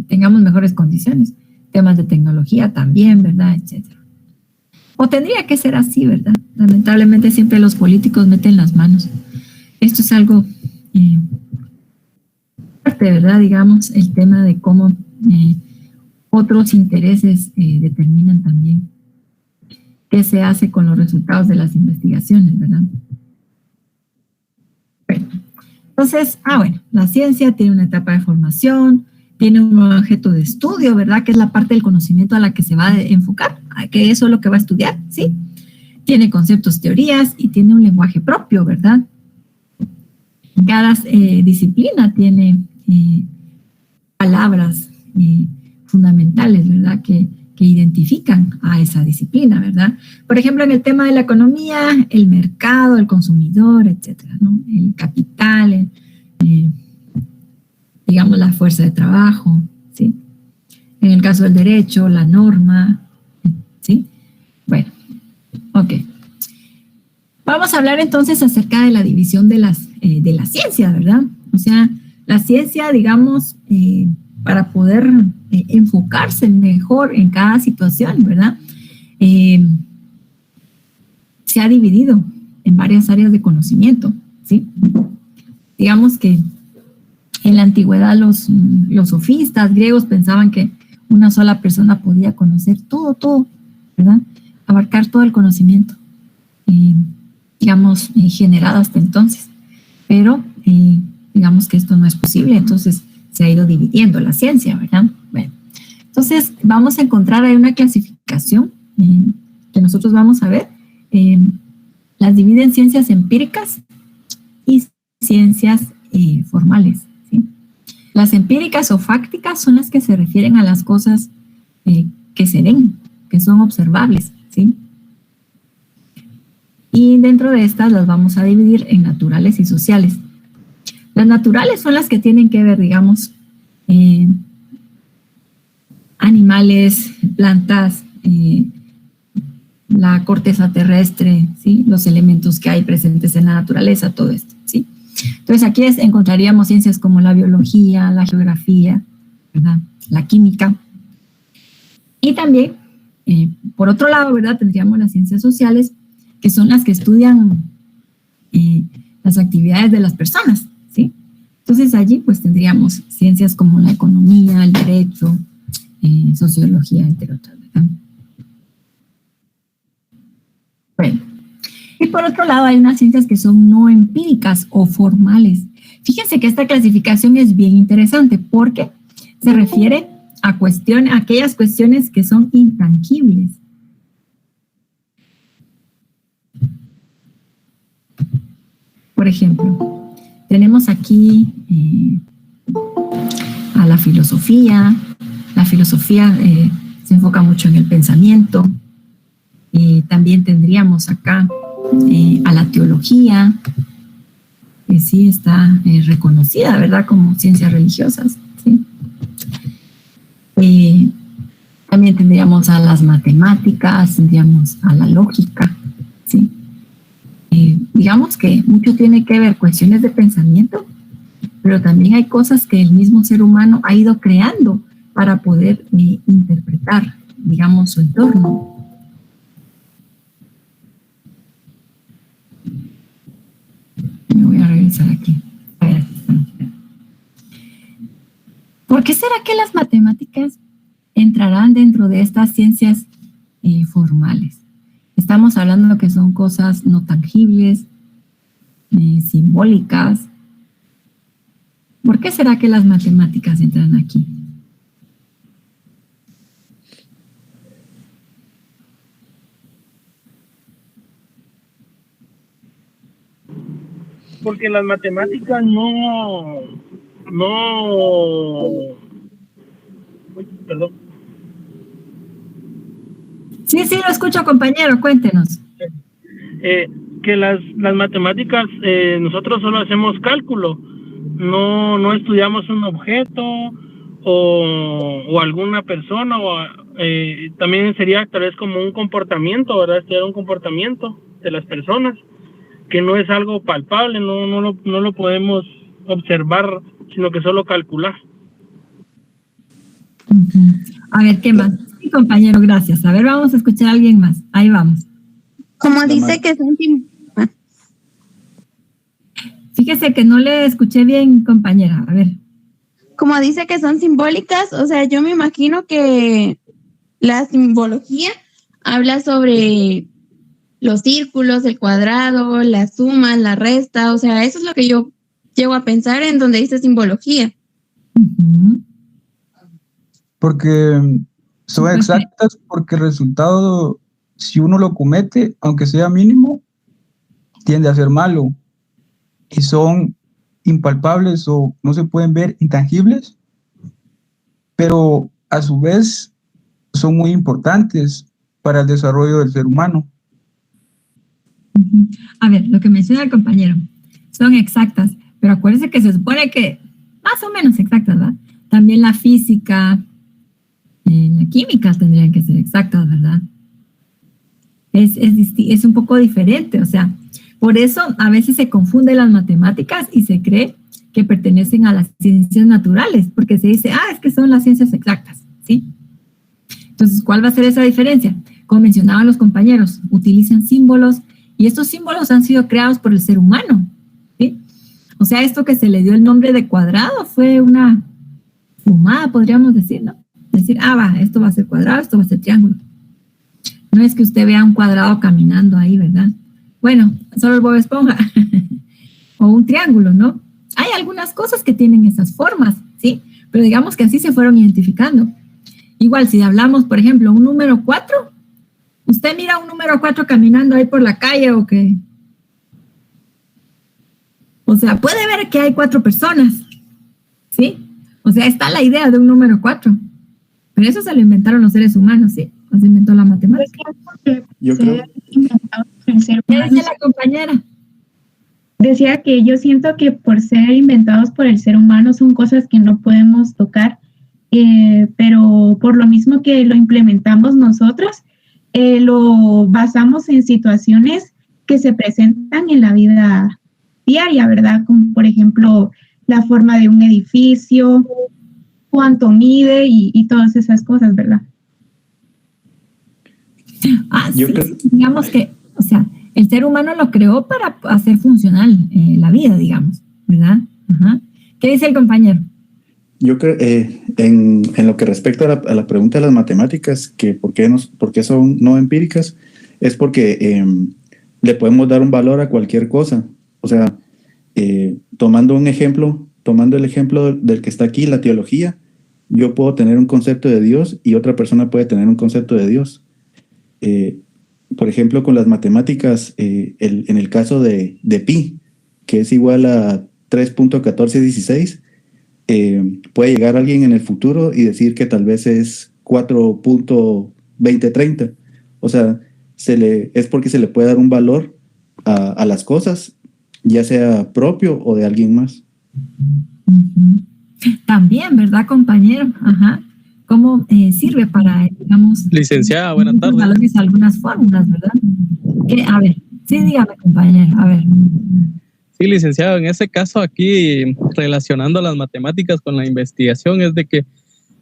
tengamos mejores condiciones. Temas de tecnología también, ¿verdad?, etcétera. O tendría que ser así, ¿verdad? Lamentablemente siempre los políticos meten las manos. Esto es algo fuerte, ¿verdad? Digamos, el tema de cómo otros intereses determinan también qué se hace con los resultados de las investigaciones, ¿verdad? Bueno, entonces, bueno, la ciencia tiene una etapa de formación, tiene un objeto de estudio, ¿verdad? Que es la parte del conocimiento a la que se va a enfocar, que eso es lo que va a estudiar, ¿sí? Tiene conceptos, teorías y tiene un lenguaje propio, ¿verdad? Cada disciplina tiene palabras fundamentales, ¿verdad? Que identifican a esa disciplina, ¿verdad? Por ejemplo, en el tema de la economía, el mercado, el consumidor, etcétera, ¿no? El capital, digamos, la fuerza de trabajo, ¿sí? En el caso del derecho, la norma, ¿sí? Bueno, ok. Vamos a hablar entonces acerca de la división de la ciencia, ¿verdad? O sea, la ciencia, digamos, para poder enfocarse mejor en cada situación, ¿verdad? Se ha dividido en varias áreas de conocimiento, ¿sí? Digamos que en la antigüedad los sofistas griegos pensaban que una sola persona podía conocer todo, ¿verdad? Abarcar todo el conocimiento, digamos, generado hasta entonces. Pero digamos que esto no es posible, entonces se ha ido dividiendo la ciencia, ¿verdad? Bueno, entonces vamos a encontrar ahí una clasificación que nosotros vamos a ver. Las divide en ciencias empíricas y ciencias formales, ¿sí? Las empíricas o fácticas son las que se refieren a las cosas que se ven, que son observables, ¿sí? Y dentro de estas las vamos a dividir en naturales y sociales. Las naturales son las que tienen que ver, digamos, animales, plantas, la corteza terrestre, ¿sí? Los elementos que hay presentes en la naturaleza, todo esto, ¿sí? Entonces aquí encontraríamos ciencias como la biología, la geografía, ¿verdad?, la química. Y también, por otro lado, ¿verdad?, tendríamos las ciencias sociales, que son las que estudian las actividades de las personas, ¿sí? Entonces allí pues tendríamos ciencias como la economía, el derecho, sociología, entre otras, ¿verdad? Bueno, y por otro lado hay unas ciencias que son no empíricas o formales. Fíjense que esta clasificación es bien interesante porque se refiere a aquellas cuestiones que son intangibles. Por ejemplo, tenemos aquí a la filosofía. La filosofía se enfoca mucho en el pensamiento. También tendríamos acá a la teología, que sí está reconocida, ¿verdad?, como ciencias religiosas, ¿sí? También tendríamos a las matemáticas, tendríamos a la lógica, ¿sí? Digamos que mucho tiene que ver cuestiones de pensamiento, pero también hay cosas que el mismo ser humano ha ido creando para poder interpretar, digamos, su entorno. Me voy a revisar aquí. A ver, aquí estamos. ¿Por qué será que las matemáticas entrarán dentro de estas ciencias formales? Estamos hablando que son cosas no tangibles, simbólicas. ¿Por qué será que las matemáticas entran aquí? Porque las matemáticas perdón. Sí, lo escucho, compañero, cuéntenos. Que las matemáticas, nosotros solo hacemos cálculo, no estudiamos un objeto o alguna persona, también sería tal vez como un comportamiento, ¿verdad? Estudiar un comportamiento de las personas. que no es algo palpable, no lo podemos observar, sino que solo calcular. A ver, ¿qué más? Sí, compañero, gracias. A ver, vamos a escuchar a alguien más. Ahí vamos. Como dice que son... Fíjese que no le escuché bien, compañera. A ver. Como dice que son simbólicas, o sea, yo me imagino que la simbología habla sobre los círculos, el cuadrado, la suma, la resta, o sea, eso es lo que yo llego a pensar en donde dice simbología. Porque son exactas, porque el resultado, si uno lo comete, aunque sea mínimo, tiende a ser malo. Y son impalpables o no se pueden ver, intangibles, pero a su vez son muy importantes para el desarrollo del ser humano. A ver, lo que menciona el compañero, son exactas, pero acuérdense que se supone que más o menos exactas, ¿verdad? También la física, la química tendrían que ser exactas, ¿verdad? Es un poco diferente, o sea, por eso a veces se confunden las matemáticas y se cree que pertenecen a las ciencias naturales, porque se dice, es que son las ciencias exactas, ¿sí? Entonces, ¿cuál va a ser esa diferencia? Como mencionaban los compañeros, utilizan símbolos y estos símbolos han sido creados por el ser humano, ¿sí? O sea, esto que se le dio el nombre de cuadrado fue una fumada, podríamos decir, ¿no? Decir, esto va a ser cuadrado, esto va a ser triángulo. No es que usted vea un cuadrado caminando ahí, ¿verdad? Bueno, solo el Bob Esponja. O un triángulo, ¿no? Hay algunas cosas que tienen esas formas, ¿sí? Pero digamos que así se fueron identificando. Igual, si hablamos, por ejemplo, un número 4, usted mira un número 4 caminando ahí por la calle o que... O sea, puede ver que hay 4 personas, ¿sí? O sea, está la idea de un número 4. Pero eso se lo inventaron los seres humanos, ¿sí? Se inventó la matemática. Yo creo. ¿Qué dice la compañera? Decía que yo siento que por ser inventados por el ser humano son cosas que no podemos tocar, pero por lo mismo que lo implementamos nosotros, lo basamos en situaciones que se presentan en la vida diaria, ¿verdad? Como por ejemplo la forma de un edificio, cuánto mide y todas esas cosas, ¿verdad? Sí, digamos que, o sea, el ser humano lo creó para hacer funcional la vida, digamos, ¿verdad? Ajá. ¿Qué dice el compañero? Yo creo, en lo que respecta a la pregunta de las matemáticas, que por qué son no empíricas, es porque le podemos dar un valor a cualquier cosa. O sea, tomando el ejemplo del que está aquí, la teología, yo puedo tener un concepto de Dios y otra persona puede tener un concepto de Dios. Por ejemplo, con las matemáticas, en el caso de pi, que es igual a 3.1416, puede llegar alguien en el futuro y decir que tal vez es 4.2030. O sea, es porque se le puede dar un valor a las cosas, ya sea propio o de alguien más. También, ¿verdad, compañero? Ajá. ¿Cómo sirve para, digamos... Licenciada, buenas tardes. Valores, algunas fórmulas, ¿verdad? A ver, sí, dígame, compañero, a ver. Sí, licenciado, en ese caso aquí, relacionando las matemáticas con la investigación, es de que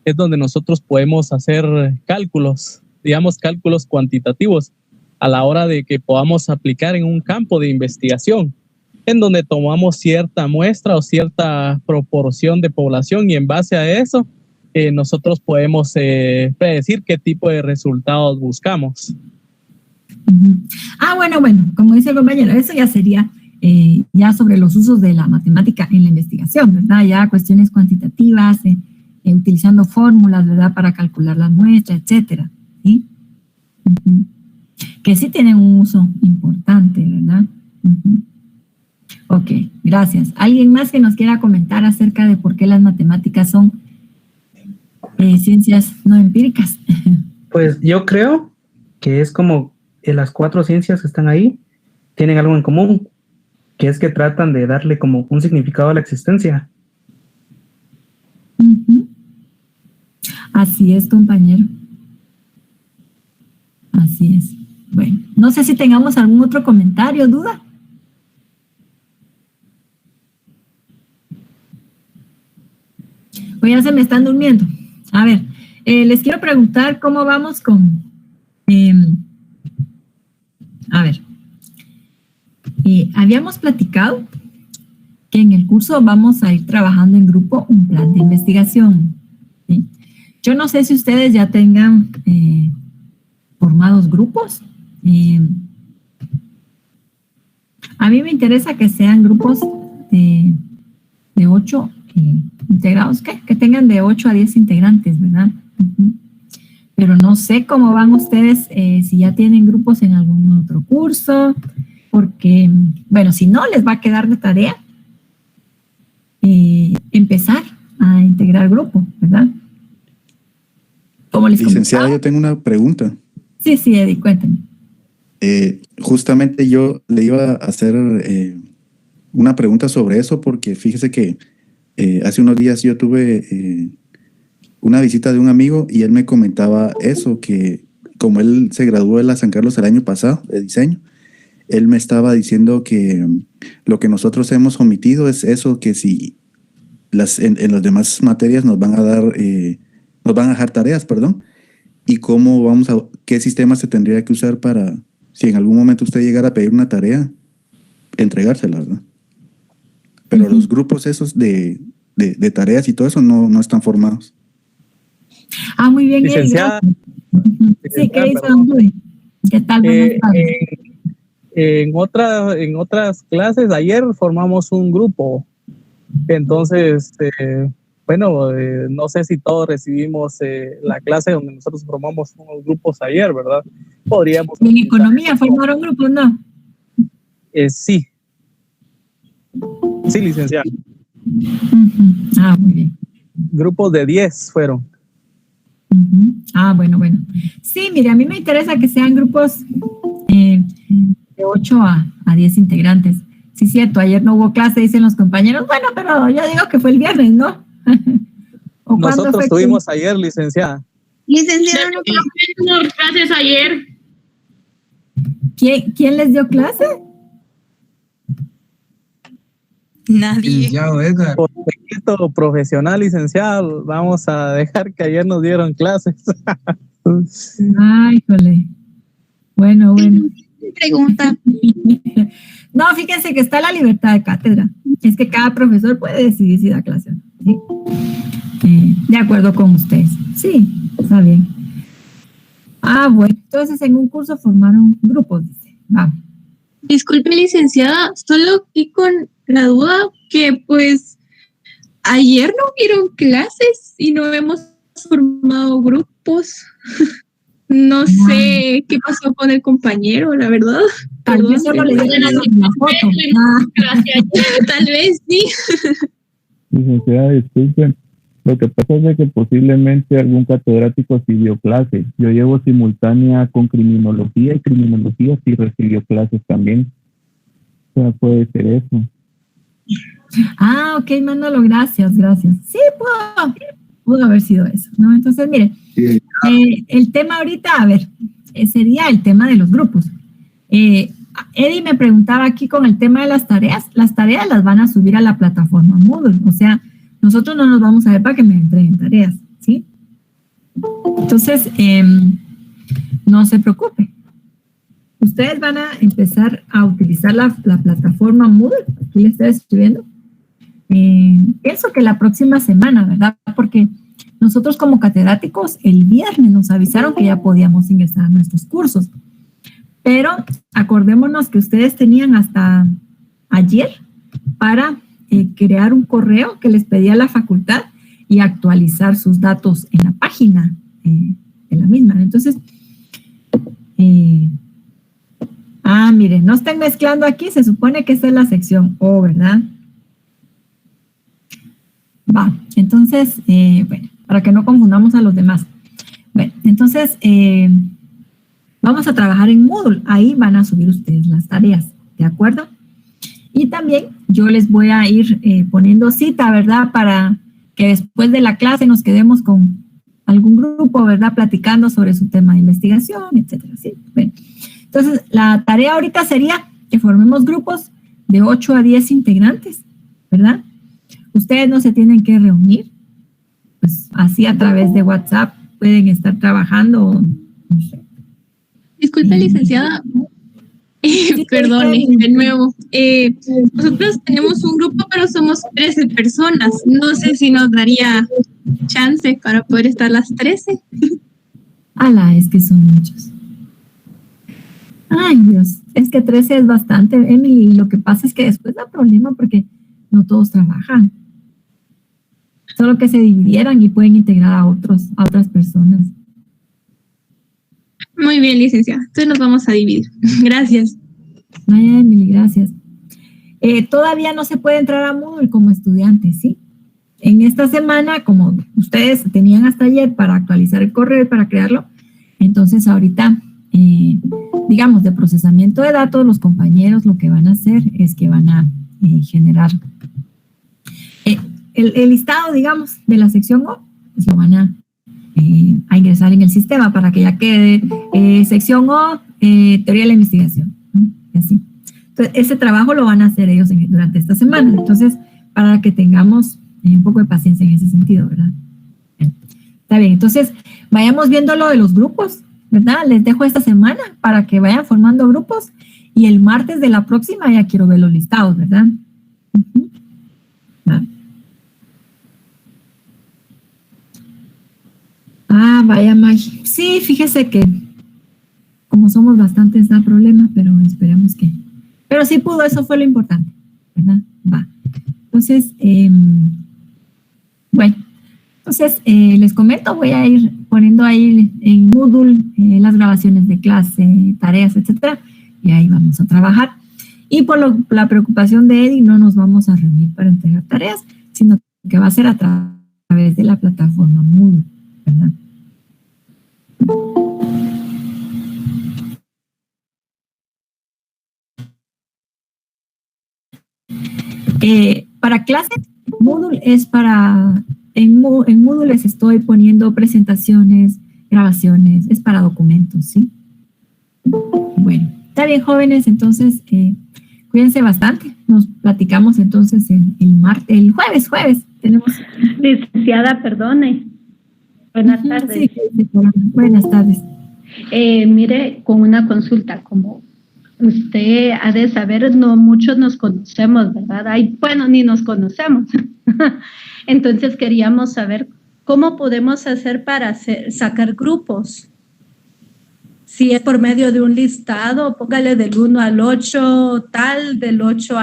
es donde nosotros podemos hacer cálculos, digamos cálculos cuantitativos, a la hora de que podamos aplicar en un campo de investigación, en donde tomamos cierta muestra o cierta proporción de población y en base a eso, nosotros podemos predecir qué tipo de resultados buscamos. Bueno, como dice el compañero, eso ya sería ya sobre los usos de la matemática en la investigación, ¿verdad? Ya cuestiones cuantitativas, utilizando fórmulas, ¿verdad? Para calcular las muestras, etcétera, ¿sí? Que sí tienen un uso importante, ¿verdad? Ok, gracias. ¿Alguien más que nos quiera comentar acerca de por qué las matemáticas son ciencias no empíricas? Pues yo creo que es como las 4 ciencias que están ahí tienen algo en común, que es que tratan de darle como un significado a la existencia. Así es, compañero. Así es. Bueno, no sé si tengamos algún otro comentario, duda. Pues ya se me están durmiendo. A ver, les quiero preguntar cómo vamos con... a ver, habíamos platicado que en el curso vamos a ir trabajando en grupo un plan de investigación, ¿sí? Yo no sé si ustedes ya tengan formados grupos. A mí me interesa que sean grupos de 8 integrados, que tengan de 8 a 10 integrantes, ¿verdad? Pero no sé cómo van ustedes, si ya tienen grupos en algún otro curso, porque, bueno, si no, les va a quedar de tarea empezar a integrar grupo, ¿verdad? Como les Licenciada, comentaba. yo tengo una pregunta. Sí, Eddie, cuéntame. Justamente yo le iba a hacer una pregunta sobre eso, porque fíjese que hace unos días yo tuve una visita de un amigo y él me comentaba eso, que como él se graduó de la San Carlos el año pasado de diseño, él me estaba diciendo que lo que nosotros hemos omitido es eso, que si en las demás materias nos van a dar, nos van a dejar tareas, perdón, y cómo qué sistema se tendría que usar para, si en algún momento usted llegara a pedir una tarea, entregársela, ¿verdad? Pero los grupos esos de tareas y todo eso no están formados. Ah, muy bien, Licenciada. Sí, ¿qué hizo Don Luis? ¿Qué tal? Buenas tardes. En otras clases, ayer formamos un grupo. Entonces, bueno, no sé si todos recibimos la clase donde nosotros formamos unos grupos ayer, ¿verdad? Podríamos... En economía formaron grupos, ¿no? Sí. Sí, licenciada. Ah, muy bien. Grupos de 10 fueron. Ah, bueno. Sí, mire, a mí me interesa que sean grupos de 8 a 10 integrantes. Sí, cierto, ayer no hubo clase, dicen los compañeros. Bueno, pero yo digo que fue el viernes, ¿no? Nosotros tuvimos ayer, licenciada. Licenciada, no tuvimos clases ayer. ¿Quién les dio clase? Nadie. Por poquito profesional, licenciado, vamos a dejar que ayer nos dieron clases. Ay, jole. Bueno. Pregunta. No, fíjense que está la libertad de cátedra. Es que cada profesor puede decidir si da clase, ¿sí? De acuerdo con ustedes. Sí, está bien. Ah, bueno, entonces en un curso formaron grupos, dice. Vamos. Disculpe, licenciada, solo aquí con la duda que pues ayer no hubieron clases y no hemos formado grupos. No sé qué pasó con el compañero, la verdad. Tal vez solo le dieron una foto. Gracias, tal vez sí. Licenciada, disculpen. Lo que pasa es de que posiblemente algún catedrático sí dio clase. Yo llevo simultánea con criminología y criminología sí recibió clases también. O sea, puede ser eso. Ah, ok, Manolo, gracias. Sí, pudo haber sido eso, ¿no? Entonces, mire, el tema ahorita, a ver, sería el tema de los grupos. Eddie me preguntaba aquí con el tema de las tareas. Las tareas las van a subir a la plataforma Moodle, o sea, nosotros no nos vamos a ver para que me entreguen tareas, ¿sí? Entonces, no se preocupe. Ustedes van a empezar a utilizar la plataforma Moodle. Aquí le estoy escribiendo. Pienso que la próxima semana, ¿verdad? Porque nosotros como catedráticos el viernes nos avisaron que ya podíamos ingresar a nuestros cursos. Pero acordémonos que ustedes tenían hasta ayer para crear un correo que les pedía la facultad y actualizar sus datos en la página de la misma. Entonces, miren, no estén mezclando aquí, se supone que esta es la sección O, ¿verdad? Va, entonces, bueno, para que no confundamos a los demás. Bueno, entonces, vamos a trabajar en Moodle. Ahí van a subir ustedes las tareas, ¿de acuerdo? Y también yo les voy a ir poniendo cita, ¿verdad? Para que después de la clase nos quedemos con algún grupo, ¿verdad? Platicando sobre su tema de investigación, etcétera, ¿sí? Bueno, entonces, la tarea ahorita sería que formemos grupos de 8 a 10 integrantes, ¿verdad? Ustedes no se tienen que reunir. pues así a través de WhatsApp pueden estar trabajando. No sé. Disculpe, licenciada. Perdone, de nuevo. Nosotros tenemos un grupo, pero somos 13 personas. No sé si nos daría chance para poder estar las 13. Ala, es que son muchos. Ay, Dios, es que 13 es bastante, Emily, y lo que pasa es que después da problema porque no todos trabajan. Solo que se dividieran y pueden integrar a otras personas. Muy bien, licenciada. Entonces nos vamos a dividir. Gracias. Ay, Emily, gracias. Todavía no se puede entrar a Moodle como estudiante, ¿sí? En esta semana, como ustedes tenían hasta ayer para actualizar el correo y para crearlo, entonces ahorita, digamos, de procesamiento de datos, los compañeros lo que van a hacer es que van a generar el listado, digamos, de la sección O, pues lo van a ingresar en el sistema para que ya quede sección O, teoría de la investigación, ¿no? Y así. Entonces, ese trabajo lo van a hacer ellos durante esta semana. Entonces, para que tengamos un poco de paciencia en ese sentido, ¿verdad? Bien. Está bien, entonces, vayamos viendo lo de los grupos, ¿verdad? Les dejo esta semana para que vayan formando grupos y el martes de la próxima ya quiero ver los listados, ¿verdad? Vaya, Maggie. Sí, fíjese que como somos bastantes da problema, pero esperemos que... Pero sí pudo, eso fue lo importante, ¿verdad? Va. Entonces, bueno, entonces les comento, voy a ir poniendo ahí en Moodle las grabaciones de clase, tareas, etcétera, y ahí vamos a trabajar. Y por la preocupación de Eddie, no nos vamos a reunir para entregar tareas, sino que va a ser a través de la plataforma Moodle, ¿verdad? Para clases, Moodle es para... En Moodle les estoy poniendo presentaciones, grabaciones, es para documentos, ¿sí? Bueno, está bien, jóvenes, entonces cuídense bastante. Nos platicamos entonces el jueves tenemos... Licenciada, perdone. Buenas tardes. Sí, buenas tardes. Mire, con una consulta, como usted ha de saber, no muchos nos conocemos, ¿verdad? Bueno, ni nos conocemos. Entonces queríamos saber cómo podemos hacer para sacar grupos. Si es por medio de un listado, póngale del 1 al 8, tal, del 8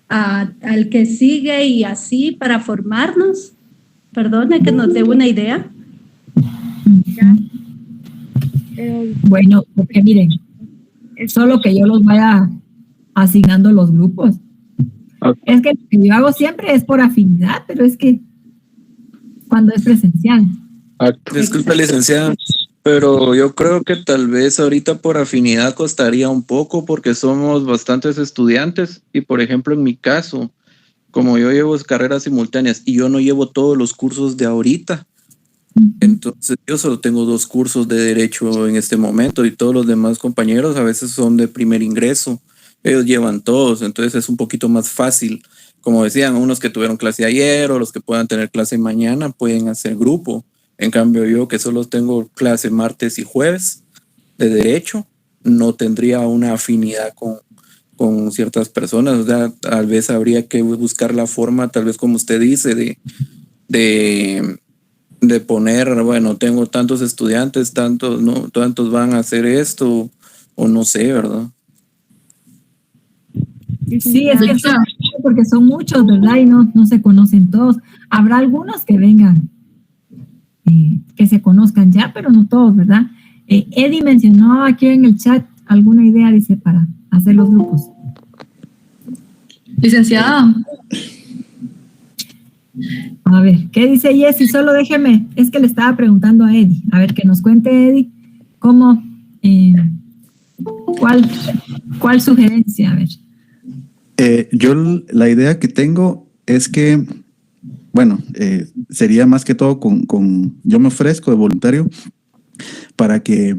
al que sigue y así para formarnos. Perdone que nos dé una idea. Bueno, porque miren, solo que yo los vaya asignando los grupos. Es que lo que yo hago siempre es por afinidad, pero es que cuando es presencial. Disculpe, licenciada, pero yo creo que tal vez ahorita por afinidad costaría un poco porque somos bastantes estudiantes y, por ejemplo, en mi caso, como yo llevo carreras simultáneas y yo no llevo todos los cursos de ahorita, entonces yo solo tengo 2 cursos de derecho en este momento y todos los demás compañeros a veces son de primer ingreso. Ellos llevan todos, entonces es un poquito más fácil. Como decían, unos que tuvieron clase ayer o los que puedan tener clase mañana pueden hacer grupo. En cambio yo que solo tengo clase martes y jueves de derecho, no tendría una afinidad con ciertas personas. O sea, tal vez habría que buscar la forma, tal vez como usted dice, de poner, bueno, tengo tantos estudiantes, tantos van a hacer esto, o no sé, ¿verdad? Sí, es que porque son muchos, ¿verdad? Y no se conocen todos. Habrá algunos que vengan, que se conozcan ya, pero no todos, ¿verdad? Eddie mencionó aquí en el chat alguna idea, dice, para hacer los grupos. Licenciada. A ver, ¿qué dice Jessy? Solo déjeme, es que le estaba preguntando a Eddie. A ver, que nos cuente Eddie cómo, ¿cuál sugerencia? A ver. Yo la idea que tengo es que, bueno, sería más que todo yo me ofrezco de voluntario para que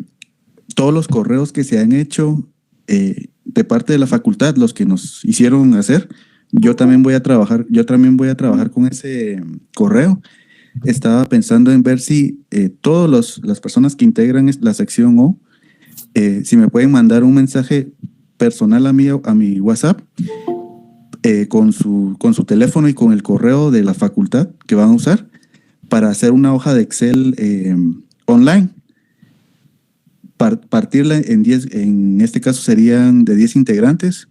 todos los correos que se han hecho de parte de la facultad, los que nos hicieron hacer, yo también voy a trabajar con ese correo estaba pensando en ver si todas las personas que integran la sección O, si me pueden mandar un mensaje personal a mi WhatsApp con su teléfono y con el correo de la facultad que van a usar para hacer una hoja de Excel online. Partirla en 10, en este caso serían de 10 integrantes,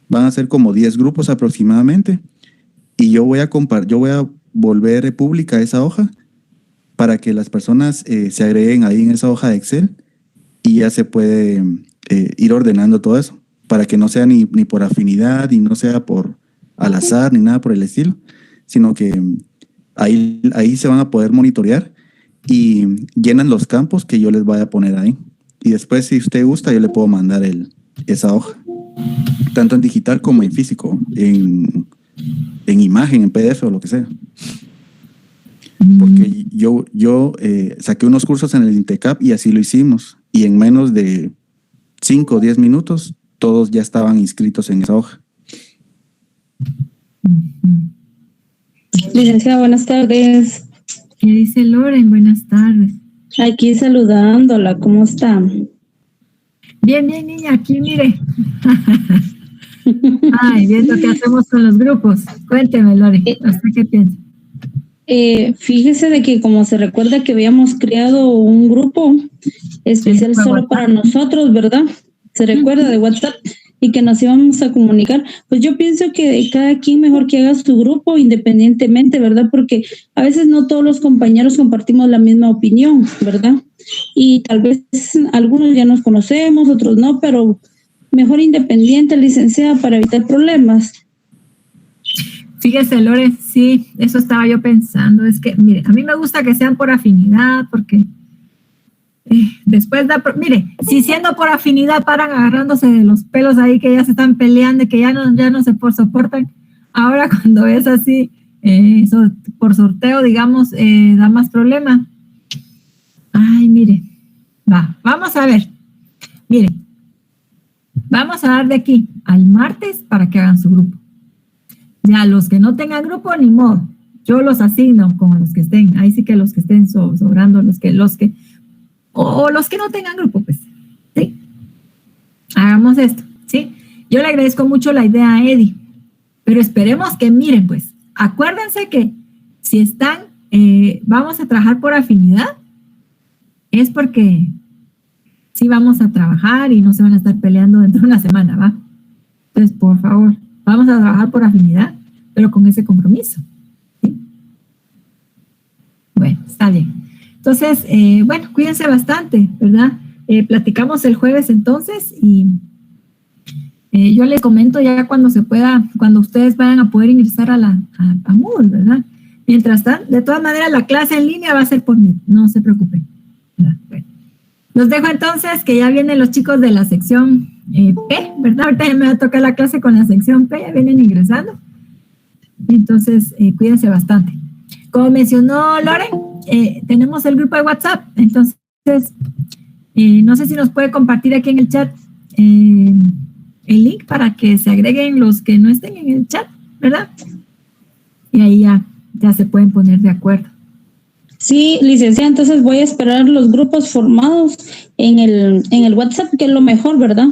van a ser como 10 grupos aproximadamente, y yo voy a volver pública esa hoja para que las personas se agreguen ahí en esa hoja de Excel y ya se puede ir ordenando todo eso, para que no sea ni por afinidad, y no sea por al azar, ni nada por el estilo, sino que ahí se van a poder monitorear y llenan los campos que yo les vaya a poner ahí. Y después, si usted gusta, yo le puedo mandar esa hoja, tanto en digital como en físico, en imagen, en PDF o lo que sea. Porque yo saqué unos cursos en el INTECAP y así lo hicimos. Y en menos de 5 o 10 minutos, todos ya estaban inscritos en esa hoja. Licenciada, buenas tardes. ¿Qué dice Loren? Buenas tardes. Aquí saludándola, ¿cómo está? Bien, niña, aquí mire. Ay, viendo qué hacemos con los grupos. Cuénteme, Lore, ¿usted qué piensa? Fíjese de que como se recuerda que habíamos creado un grupo especial solo para nosotros, ¿verdad? Se recuerda de WhatsApp, y que nos íbamos a comunicar. Pues yo pienso que cada quien mejor que haga su grupo independientemente, ¿verdad? Porque a veces no todos los compañeros compartimos la misma opinión, ¿verdad? Y tal vez algunos ya nos conocemos, otros no, pero mejor independiente, licenciada, para evitar problemas. Fíjese, Lore, sí, eso estaba yo pensando. Es que, mire, a mí me gusta que sean por afinidad, porque después mire, si siendo por afinidad paran agarrándose de los pelos ahí, que ya se están peleando, que ya no se soportan. Ahora cuando es así, por sorteo, digamos, da más problema. Ay, mire, vamos a ver. Mire, vamos a dar de aquí al martes para que hagan su grupo. Ya los que no tengan grupo, ni modo. Yo los asigno con los que estén. Ahí sí que los que estén sobrando, los que no tengan grupo, pues, ¿sí? Hagamos esto, ¿sí? Yo le agradezco mucho la idea a Eddie, pero esperemos que miren, pues, acuérdense que si están, vamos a trabajar por afinidad, es porque sí vamos a trabajar y no se van a estar peleando dentro de una semana, ¿va? Entonces, por favor, vamos a trabajar por afinidad, pero con ese compromiso, ¿sí? Bueno, está bien. Entonces, bueno, cuídense bastante, ¿verdad? Platicamos el jueves entonces y yo les comento ya cuando se pueda, cuando ustedes vayan a poder ingresar a Moodle, ¿verdad? Mientras tanto, de todas maneras, la clase en línea va a ser por mí, no se preocupen. Bueno, los dejo entonces, que ya vienen los chicos de la sección P, ¿verdad? Ahorita ya me va a tocar la clase con la sección P, ya vienen ingresando. Entonces, cuídense bastante. Como mencionó Lore, tenemos el grupo de WhatsApp, entonces, no sé si nos puede compartir aquí en el chat el link para que se agreguen los que no estén en el chat, ¿verdad? Y ahí ya se pueden poner de acuerdo. Sí, licenciada, entonces voy a esperar los grupos formados en el WhatsApp, que es lo mejor, ¿verdad?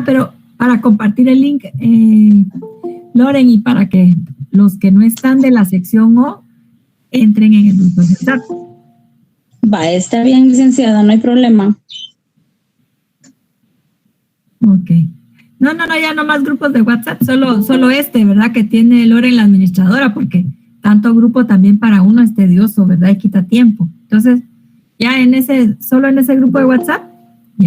Pero para compartir el link, Loren, y para que los que no están de la sección O entren en el grupo de WhatsApp. Está bien, licenciada, no hay problema. Ok. No, ya no más grupos de WhatsApp, solo ¿verdad? Que tiene Loren, la administradora, porque tanto grupo también para uno es tedioso, ¿verdad? Y quita tiempo. Entonces, ya solo en ese grupo de WhatsApp, y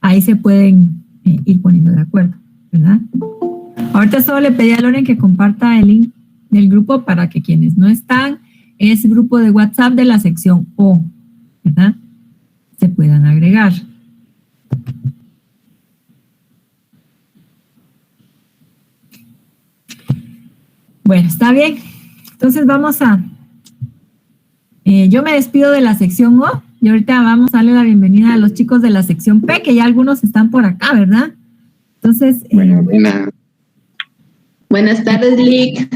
ahí se pueden ir poniendo de acuerdo, ¿verdad? Ahorita solo le pedí a Loren que comparta el link del grupo para que quienes no están, ese grupo de WhatsApp de la sección O, ¿verdad? Se puedan agregar. Bueno, está bien. Entonces vamos yo me despido de la sección O y ahorita vamos a darle la bienvenida a los chicos de la sección P, que ya algunos están por acá, ¿verdad? Entonces... Buenas tardes, Lick.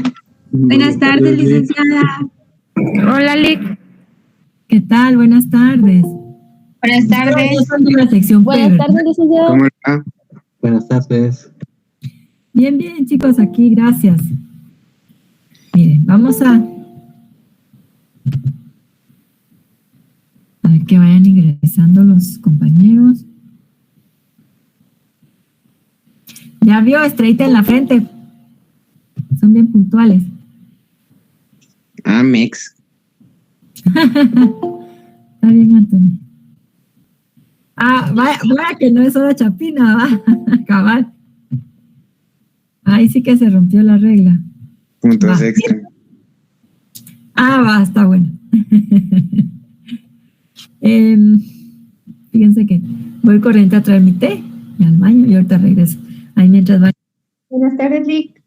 Buenas tardes, licenciada. Hola, Lick. ¿Qué tal? Buenas tardes. Buenas tardes. La sección Buenas tardes, licenciada. ¿Cómo está? Buenas tardes. Bien, bien, chicos, aquí, gracias. Miren, vamos a ver que vayan ingresando los compañeros. Ya vio, estrellita en la frente. Son bien puntuales. Ah, Mex. Está bien, Antonio. Ah, vaya que no es hora chapina, va. Cabal. Ahí sí que se rompió la regla. Puntos extra. Va, está bueno. Fíjense que voy corriente a traer mi té y al baño y ahorita regreso. Ahí mientras va. Buenas tardes, Lick.